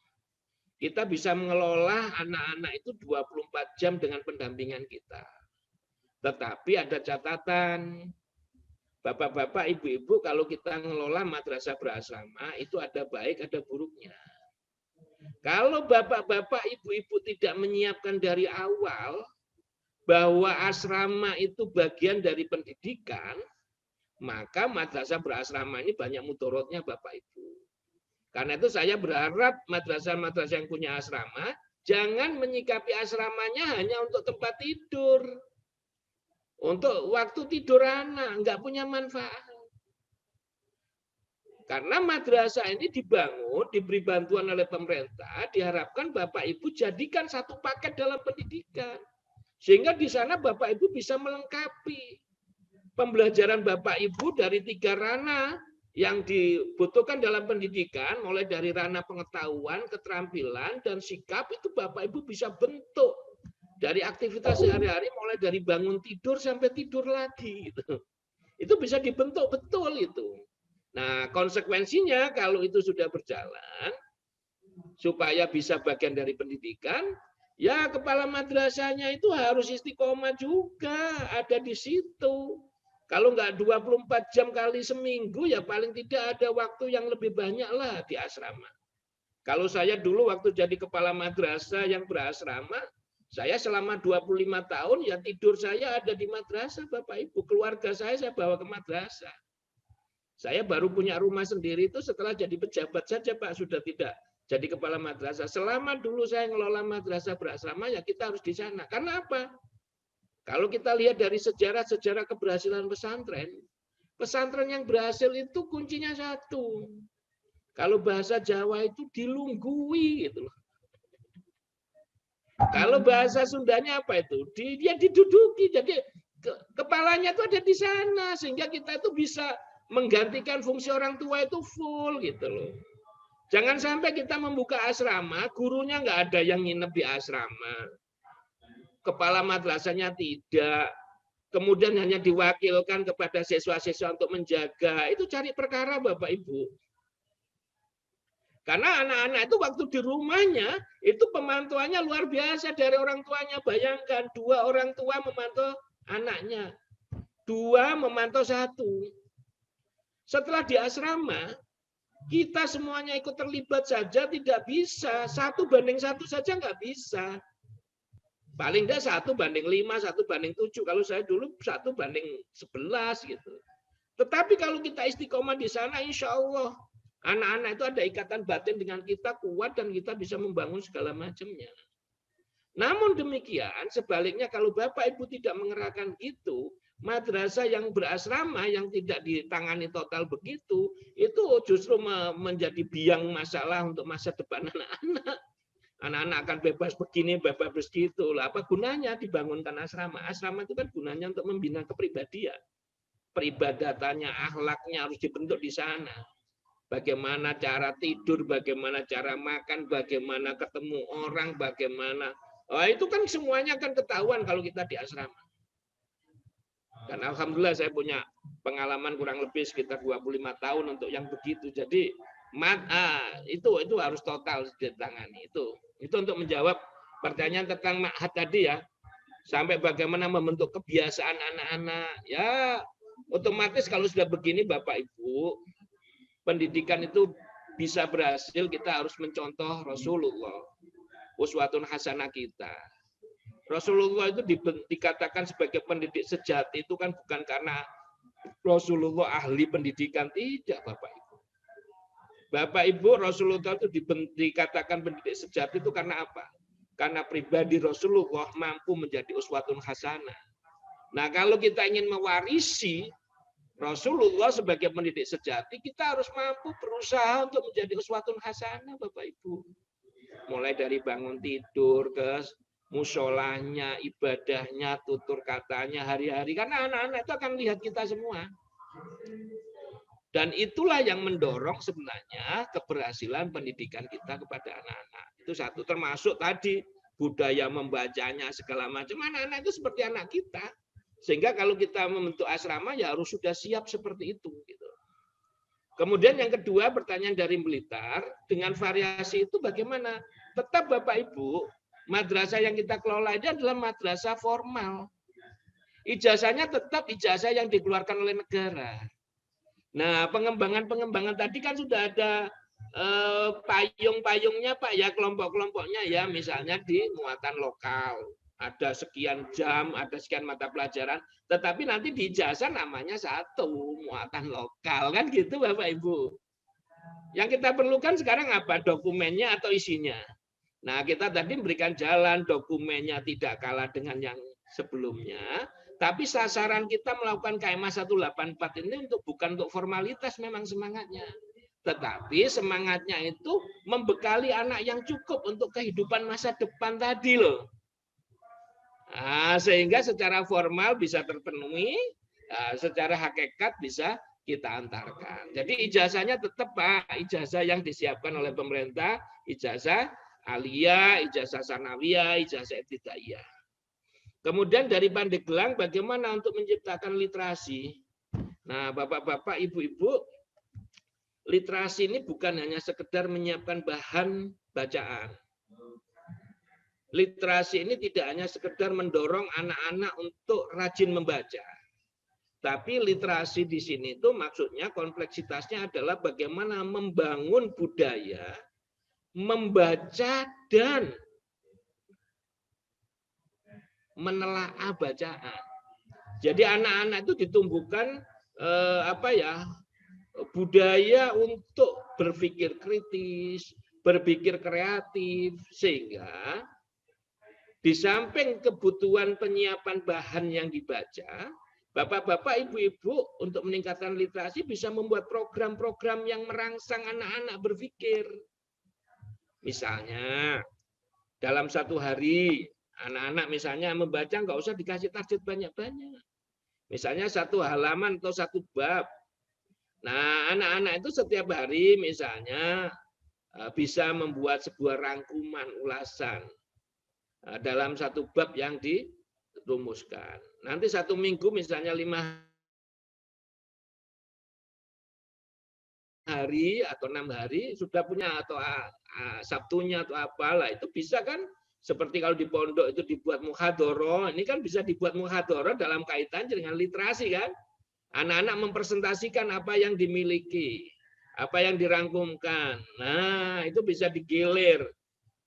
Kita bisa mengelola anak-anak itu 24 jam dengan pendampingan kita. Tetapi ada catatan, Bapak-bapak, Ibu-ibu, kalau kita mengelola madrasah berasrama, itu ada baik, ada buruknya. Kalau Bapak-bapak, Ibu-ibu tidak menyiapkan dari awal, bahwa asrama itu bagian dari pendidikan, maka madrasah berasrama ini banyak mudorotnya Bapak Ibu. Karena itu saya berharap madrasah-madrasah yang punya asrama jangan menyikapi asramanya hanya untuk tempat tidur. Untuk waktu tidur anak, nggak punya manfaat. Karena madrasah ini dibangun, diberi bantuan oleh pemerintah, diharapkan Bapak Ibu jadikan satu paket dalam pendidikan. Sehingga di sana Bapak Ibu bisa melengkapi pembelajaran Bapak Ibu dari 3 ranah yang dibutuhkan dalam pendidikan, mulai dari ranah pengetahuan, keterampilan, dan sikap, itu Bapak Ibu bisa bentuk dari aktivitas sehari-hari, mulai dari bangun tidur sampai tidur lagi. Itu bisa dibentuk betul itu. Nah, konsekuensinya kalau itu sudah berjalan, supaya bisa bagian dari pendidikan, ya kepala madrasahnya itu harus istiqomah juga, ada di situ. Kalau nggak 24 jam kali seminggu, ya paling tidak ada waktu yang lebih banyak lah di asrama. Kalau saya dulu waktu jadi kepala madrasah yang berasrama, saya selama 25 tahun ya tidur saya ada di madrasah Bapak Ibu. Keluarga saya bawa ke madrasah. Saya baru punya rumah sendiri itu setelah jadi pejabat saja Pak, sudah tidak jadi kepala madrasah. Selama dulu saya ngelola madrasah berasrama, ya kita harus di sana. Karena apa? Kalau kita lihat dari sejarah-sejarah keberhasilan pesantren, pesantren yang berhasil itu kuncinya satu. Kalau bahasa Jawa itu dilunggui gitu loh. Kalau bahasa Sundanya apa itu? Dia diduduki. Jadi kepalanya itu ada di sana sehingga kita itu bisa menggantikan fungsi orang tua itu full gitu loh. Jangan sampai kita membuka asrama, gurunya nggak ada yang nginep di asrama. Kepala madrasahnya tidak, kemudian hanya diwakilkan kepada siswa-siswa untuk menjaga, itu cari perkara Bapak Ibu. Karena anak-anak itu waktu di rumahnya, itu pemantauannya luar biasa dari orang tuanya. Bayangkan, 2 orang tua memantau anaknya, 2 memantau 1. Setelah di asrama, kita semuanya ikut terlibat saja tidak bisa, 1:1 saja nggak bisa. Paling enggak 1:5, 1:7. Kalau saya dulu 1:11 gitu. Tetapi kalau kita istiqomah di sana, insya Allah anak-anak itu ada ikatan batin dengan kita kuat dan kita bisa membangun segala macamnya. Namun demikian, sebaliknya kalau Bapak Ibu tidak mengerahkan itu, madrasah yang berasrama yang tidak ditangani total begitu, itu justru menjadi biang masalah untuk masa depan anak-anak. Anak-anak akan bebas begini, bebas begitu. Lah, apa gunanya dibangunkan asrama? Asrama itu kan gunanya untuk membina kepribadian. Peribadatannya, akhlaknya harus dibentuk di sana. Bagaimana cara tidur, bagaimana cara makan, bagaimana ketemu orang, bagaimana. Oh, itu kan semuanya akan ketahuan kalau kita di asrama. Dan alhamdulillah saya punya pengalaman kurang lebih sekitar 25 tahun untuk yang begitu. Jadi itu harus total ditangani. Itu untuk menjawab pertanyaan tentang ma'had tadi ya. Sampai bagaimana membentuk kebiasaan anak-anak. Ya, otomatis kalau sudah begini Bapak Ibu, pendidikan itu bisa berhasil, kita harus mencontoh Rasulullah. Uswatun hasanah kita. Rasulullah itu dikatakan sebagai pendidik sejati itu kan bukan karena Rasulullah ahli pendidikan, tidak Bapak Ibu. Bapak Ibu, Rasulullah itu dikatakan pendidik sejati itu karena apa? Karena pribadi Rasulullah mampu menjadi uswatun hasanah. Nah, kalau kita ingin mewarisi Rasulullah sebagai pendidik sejati, kita harus mampu berusaha untuk menjadi uswatun hasanah Bapak Ibu. Mulai dari bangun tidur ke musholanya, ibadahnya, tutur katanya hari-hari. Karena anak-anak itu akan lihat kita semua. Dan itulah yang mendorong sebenarnya keberhasilan pendidikan kita kepada anak-anak. Itu satu, termasuk tadi budaya membacanya segala macam. Anak-anak itu seperti anak kita. Sehingga kalau kita membentuk asrama ya harus sudah siap seperti itu. Gitu. Kemudian yang kedua, pertanyaan dari Blitar, dengan variasi itu bagaimana? Tetap Bapak Ibu, madrasah yang kita kelola ini adalah madrasah formal. Ijazahnya tetap ijazah yang dikeluarkan oleh negara. Nah, pengembangan tadi kan sudah ada payung-payungnya Pak ya, kelompok-kelompoknya ya, misalnya di muatan lokal ada sekian jam, ada sekian mata pelajaran, tetapi nanti di ijazah namanya satu, muatan lokal, kan gitu Bapak Ibu. Yang kita perlukan sekarang apa? Dokumennya atau isinya? Nah, kita tadi memberikan jalan, dokumennya tidak kalah dengan yang sebelumnya, tapi sasaran kita melakukan KMA 184 ini bukan untuk formalitas memang semangatnya. Tetapi semangatnya itu membekali anak yang cukup untuk kehidupan masa depan tadi loh. Nah, sehingga secara formal bisa terpenuhi, secara hakikat bisa kita antarkan. Jadi ijazahnya tetap Pak, ijazah yang disiapkan oleh pemerintah, ijazah aliyah, ijazah sanawiyah, ijazah ibtidaiyah. Kemudian dari Pandeglang bagaimana untuk menciptakan literasi? Nah, Bapak-bapak, Ibu-ibu, literasi ini bukan hanya sekedar menyiapkan bahan bacaan. Literasi ini tidak hanya sekedar mendorong anak-anak untuk rajin membaca. Tapi literasi di sini itu maksudnya kompleksitasnya adalah bagaimana membangun budaya membaca dan menelaah bacaan. Jadi anak-anak itu ditumbuhkan budaya untuk berpikir kritis, berpikir kreatif, sehingga di samping kebutuhan penyiapan bahan yang dibaca, Bapak-bapak, Ibu-ibu untuk meningkatkan literasi bisa membuat program-program yang merangsang anak-anak berpikir. Misalnya, dalam satu hari, anak-anak misalnya membaca nggak usah dikasih target banyak-banyak. Misalnya satu halaman atau satu bab. Nah, anak-anak itu setiap hari misalnya bisa membuat sebuah rangkuman ulasan dalam satu bab yang dirumuskan. Nanti satu minggu misalnya 5 hari atau 6 hari sudah punya, atau Sabtunya atau apalah, itu bisa kan, seperti kalau di pondok itu dibuat muhadhoroh, ini kan bisa dibuat muhadhoroh dalam kaitan dengan literasi kan. Anak-anak mempresentasikan apa yang dimiliki, apa yang dirangkumkan. Nah, itu bisa digilir.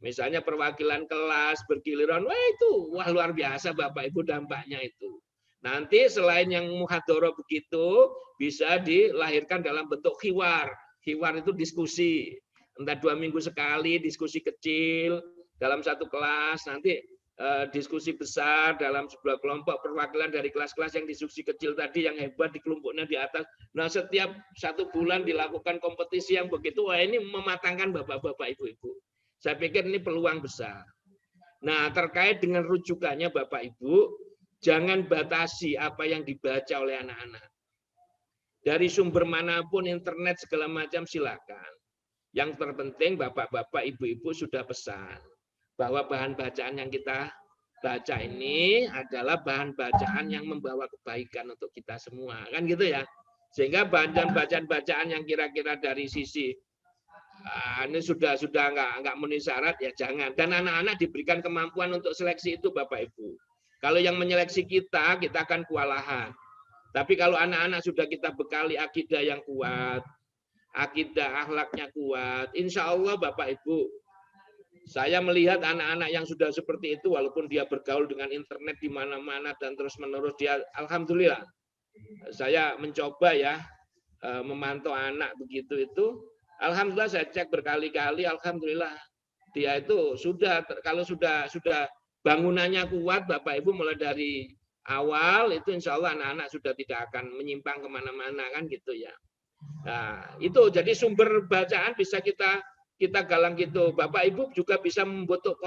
Misalnya perwakilan kelas bergiliran, wah luar biasa Bapak Ibu dampaknya itu. Nanti selain yang muhadhoroh begitu, bisa dilahirkan dalam bentuk khiwar. Khiwar itu diskusi. Entah 2 minggu sekali diskusi kecil dalam satu kelas, nanti diskusi besar dalam sebuah kelompok perwakilan dari kelas-kelas yang diskusi kecil tadi yang hebat di kelompoknya di atas. Nah, setiap 1 bulan dilakukan kompetisi yang begitu, wah ini mematangkan Bapak-bapak, Ibu-ibu. Saya pikir ini peluang besar. Nah, terkait dengan rujukannya Bapak Ibu, jangan batasi apa yang dibaca oleh anak-anak. Dari sumber manapun, internet segala macam silakan. Yang terpenting Bapak-bapak, Ibu-ibu sudah pesan bahwa bahan bacaan yang kita baca ini adalah bahan bacaan yang membawa kebaikan untuk kita semua, kan gitu ya. Sehingga bacaan-bacaan yang kira-kira dari sisi ini sudah nggak memenuhi syarat, ya jangan. Dan anak-anak diberikan kemampuan untuk seleksi itu Bapak Ibu. Kalau yang menyeleksi kita akan kewalahan. Tapi kalau anak-anak sudah kita bekali akidah yang kuat, akidah akhlaknya kuat, insya Allah Bapak Ibu, saya melihat anak-anak yang sudah seperti itu, walaupun dia bergaul dengan internet di mana-mana dan terus-menerus, dia alhamdulillah. Saya mencoba ya memantau anak begitu itu. Alhamdulillah saya cek berkali-kali, alhamdulillah dia itu kalau sudah bangunannya kuat Bapak Ibu, mulai dari awal itu insya Allah anak-anak sudah tidak akan menyimpang kemana-mana kan gitu ya. Nah itu jadi sumber bacaan bisa kita galang gitu. Bapak Ibu juga bisa membentuk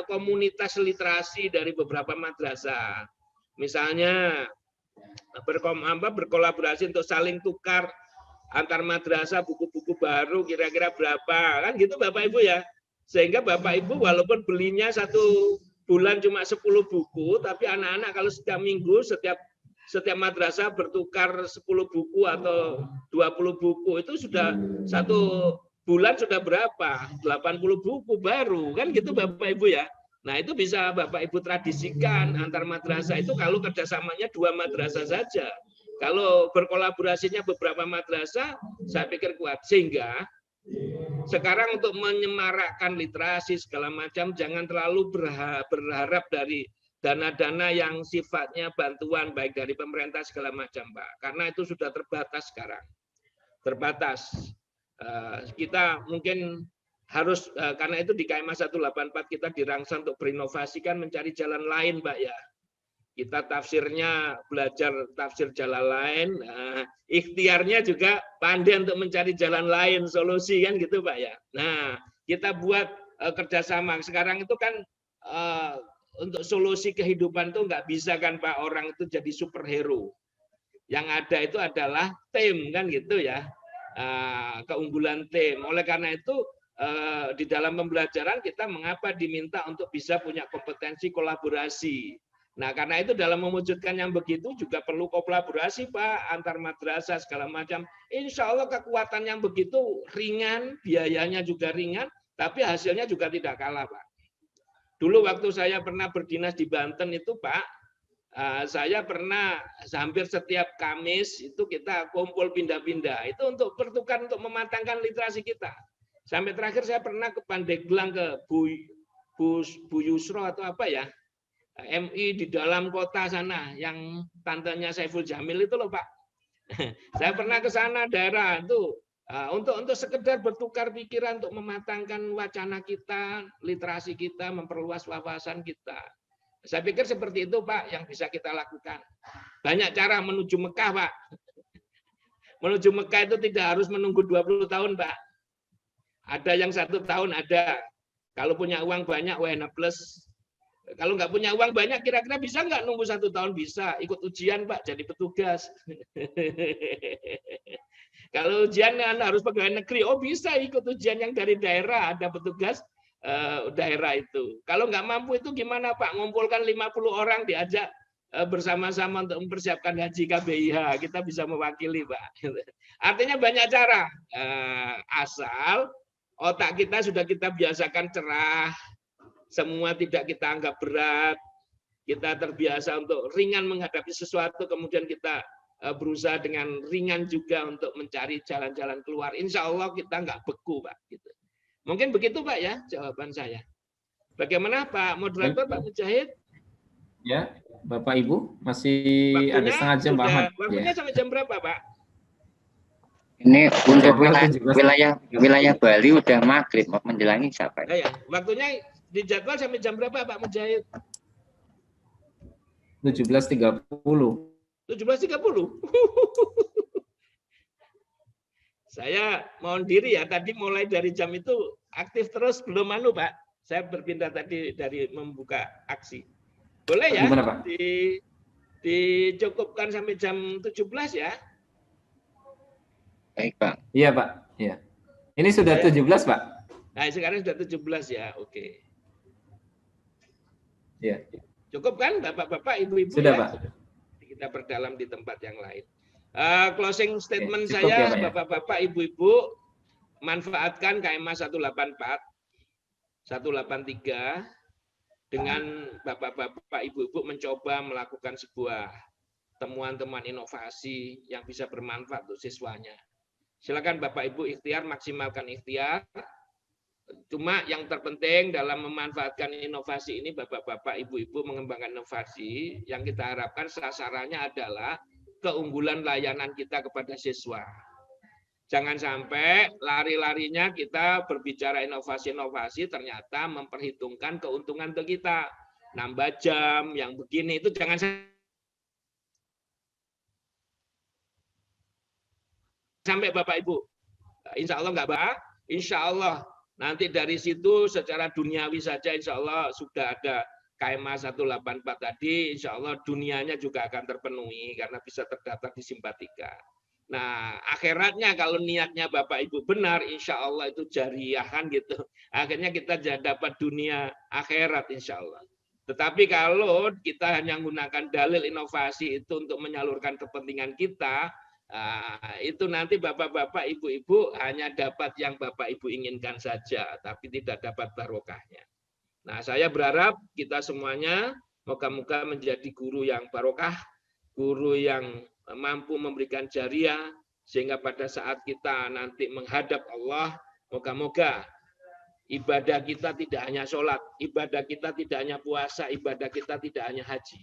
komunitas literasi dari beberapa madrasah. Misalnya berkolaborasi untuk saling tukar antar madrasah buku-buku baru kira-kira berapa kan gitu Bapak Ibu ya, sehingga Bapak Ibu walaupun belinya 1 bulan cuma 10 buku, tapi anak-anak kalau setiap minggu setiap madrasah bertukar 10 buku atau 20 buku, itu sudah 1 bulan sudah berapa, 80 buku baru kan gitu Bapak Ibu ya. Nah itu bisa Bapak Ibu tradisikan antar madrasah itu kalau kerjasamanya 2 madrasah saja. Kalau berkolaborasinya beberapa madrasah, saya pikir kuat. Sehingga sekarang untuk menyemarakkan literasi segala macam, jangan terlalu berharap dari dana-dana yang sifatnya bantuan baik dari pemerintah segala macam, Pak. Karena itu sudah terbatas sekarang. Terbatas. Kita mungkin harus, karena itu di KMA 184 kita dirangsang untuk berinovasi kan mencari jalan lain, Pak ya. Kita tafsirnya belajar tafsir jalan lain, ikhtiarnya juga pandai untuk mencari jalan lain, solusi kan gitu Pak ya. Nah, kita buat kerjasama. Sekarang itu kan untuk solusi kehidupan tuh nggak bisa kan Pak, orang itu jadi superhero. Yang ada itu adalah tim kan gitu ya, keunggulan tim. Oleh karena itu di dalam pembelajaran kita mengapa diminta untuk bisa punya kompetensi kolaborasi. Nah karena itu dalam mewujudkan yang begitu juga perlu kolaborasi Pak, antar madrasah segala macam. Insya Allah kekuatan yang begitu ringan, biayanya juga ringan, tapi hasilnya juga tidak kalah Pak. Dulu waktu saya pernah berdinas di Banten itu Pak, saya pernah hampir setiap Kamis itu kita kumpul pindah-pindah. Itu untuk bertukar, untuk mematangkan literasi kita. Sampai terakhir saya pernah ke Pandeglang, ke Bu Yusro atau apa ya, MI di dalam kota sana, yang tantenya Saiful Jamil itu loh Pak. Saya pernah ke sana daerah itu. Untuk sekedar bertukar pikiran, untuk mematangkan wacana kita, literasi kita, memperluas wawasan kita. Saya pikir seperti itu Pak yang bisa kita lakukan. Banyak cara menuju Mekah Pak. Menuju Mekah itu tidak harus menunggu 20 tahun Pak. Ada yang 1 tahun ada. Kalau punya uang banyak WNA plus. Kalau nggak punya uang banyak kira-kira bisa nggak nunggu 1 tahun? Bisa. Ikut ujian Pak jadi petugas. Kalau ujian harus pegawai negeri, oh bisa ikut ujian yang dari daerah, ada petugas daerah itu. Kalau nggak mampu itu gimana Pak? Ngumpulkan 50 orang diajak bersama-sama untuk mempersiapkan haji KBIH, kita bisa mewakili Pak. Artinya banyak cara, asal otak kita sudah kita biasakan cerah, semua tidak kita anggap berat, kita terbiasa untuk ringan menghadapi sesuatu, kemudian kita berusaha dengan ringan juga untuk mencari jalan-jalan keluar. Insya Allah kita nggak beku Pak. Gitu. Mungkin begitu Pak ya jawaban saya. Bagaimana Pak Moderator, Pak Mujahid? Ya, Bapak Ibu masih waktunya ada setengah jam Pak Ahmad. Waktunya sampai jam berapa Pak? Ini untuk wilayah Bali udah maghrib, mau menjelangi siapa? Ya, waktunya dijadwal sampai jam berapa Pak Mujahid? 17.30. 17.30. Saya mohon diri ya, tadi mulai dari jam itu aktif terus, belum Pak. Saya berpindah tadi dari membuka aksi. Boleh ya? Gimana, Pak? Dicukupkan sampai jam 17 ya? Baik Pak. Iya Pak. Iya. Ini sudah 17 Pak. Nah sekarang sudah 17 ya, oke. Iya. Cukup kan Bapak-Bapak, Ibu-Ibu sudah, ya? Pak. Kita berdalam di tempat yang lain. Closing statement cukup, saya, ya, Bapak-Bapak, Ibu-Ibu, manfaatkan KMA 184, 183, dengan Bapak-Bapak, Ibu-Ibu mencoba melakukan sebuah temuan-temuan inovasi yang bisa bermanfaat untuk siswanya. Silakan Bapak Ibu ikhtiar, maksimalkan ikhtiar. Cuma yang terpenting dalam memanfaatkan inovasi ini, Bapak-Bapak, Ibu-Ibu mengembangkan inovasi, yang kita harapkan sasarannya adalah keunggulan layanan kita kepada siswa. Jangan sampai lari-larinya kita berbicara inovasi-inovasi, ternyata memperhitungkan keuntungan untuk kita. Nambah jam, yang begini, itu jangan sampai Bapak Ibu. Insya Allah nggak Pak, insya Allah nanti dari situ secara duniawi saja insya Allah sudah ada KMA 184 tadi, insya Allah dunianya juga akan terpenuhi karena bisa terdaftar di Simpatika. Nah akhiratnya kalau niatnya Bapak Ibu benar, insya Allah itu jariahan gitu. Akhirnya kita dapat dunia akhirat insya Allah. Tetapi kalau kita hanya menggunakan dalil inovasi itu untuk menyalurkan kepentingan kita, itu nanti Bapak-Bapak, Ibu-Ibu hanya dapat yang Bapak Ibu inginkan saja, tapi tidak dapat barokahnya. Nah, saya berharap kita semuanya moga-moga menjadi guru yang barokah, guru yang mampu memberikan jariah, sehingga pada saat kita nanti menghadap Allah, moga-moga Ibadah kita tidak hanya sholat, ibadah kita tidak hanya puasa, ibadah kita tidak hanya haji.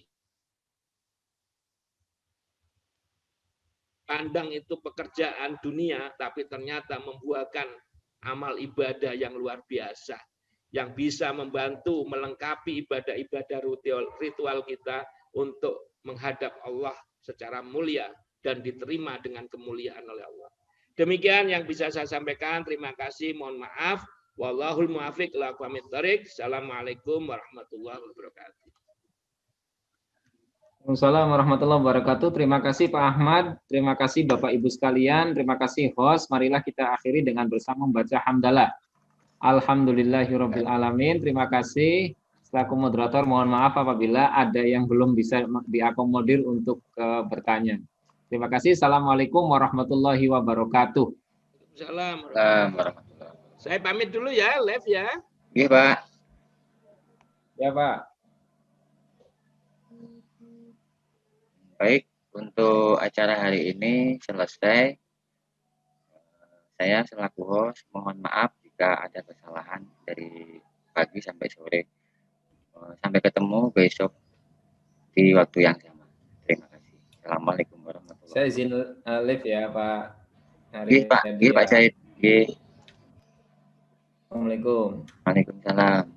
Pandang itu pekerjaan dunia, tapi ternyata membuahkan amal ibadah yang luar biasa, yang bisa membantu melengkapi ibadah-ibadah ritual kita untuk menghadap Allah secara mulia dan diterima dengan kemuliaan oleh Allah. Demikian yang bisa saya sampaikan. Terima kasih. Mohon maaf. Wallahul muwaffiq ila aqwamit thoriq. Assalamualaikum warahmatullahi wabarakatuh. Waalaikumsalam warahmatullahi wabarakatuh. Terima kasih Pak Ahmad. Terima kasih Bapak Ibu sekalian. Terima kasih host. Marilah kita akhiri dengan bersama membaca hamdalah. Alhamdulillahirabbil alamin. Terima kasih. Selaku moderator mohon maaf apabila ada yang belum bisa diakomodir untuk bertanya. Terima kasih. Assalamualaikum warahmatullahi wabarakatuh. Waalaikumsalam warahmatullahi wabarakatuh. Saya pamit dulu ya, live ya. Iya, Pak. Ya, Pak. Baik, untuk acara hari ini selesai. Saya selaku host mohon maaf jika ada kesalahan dari pagi sampai sore. Sampai ketemu besok di waktu yang sama. Terima kasih. Assalamualaikum warahmatullahi wabarakatuh. Saya izin live ya, Pak. Iya, Pak. Iya, Pak Said. Iya. Assalamualaikum. Waalaikumsalam.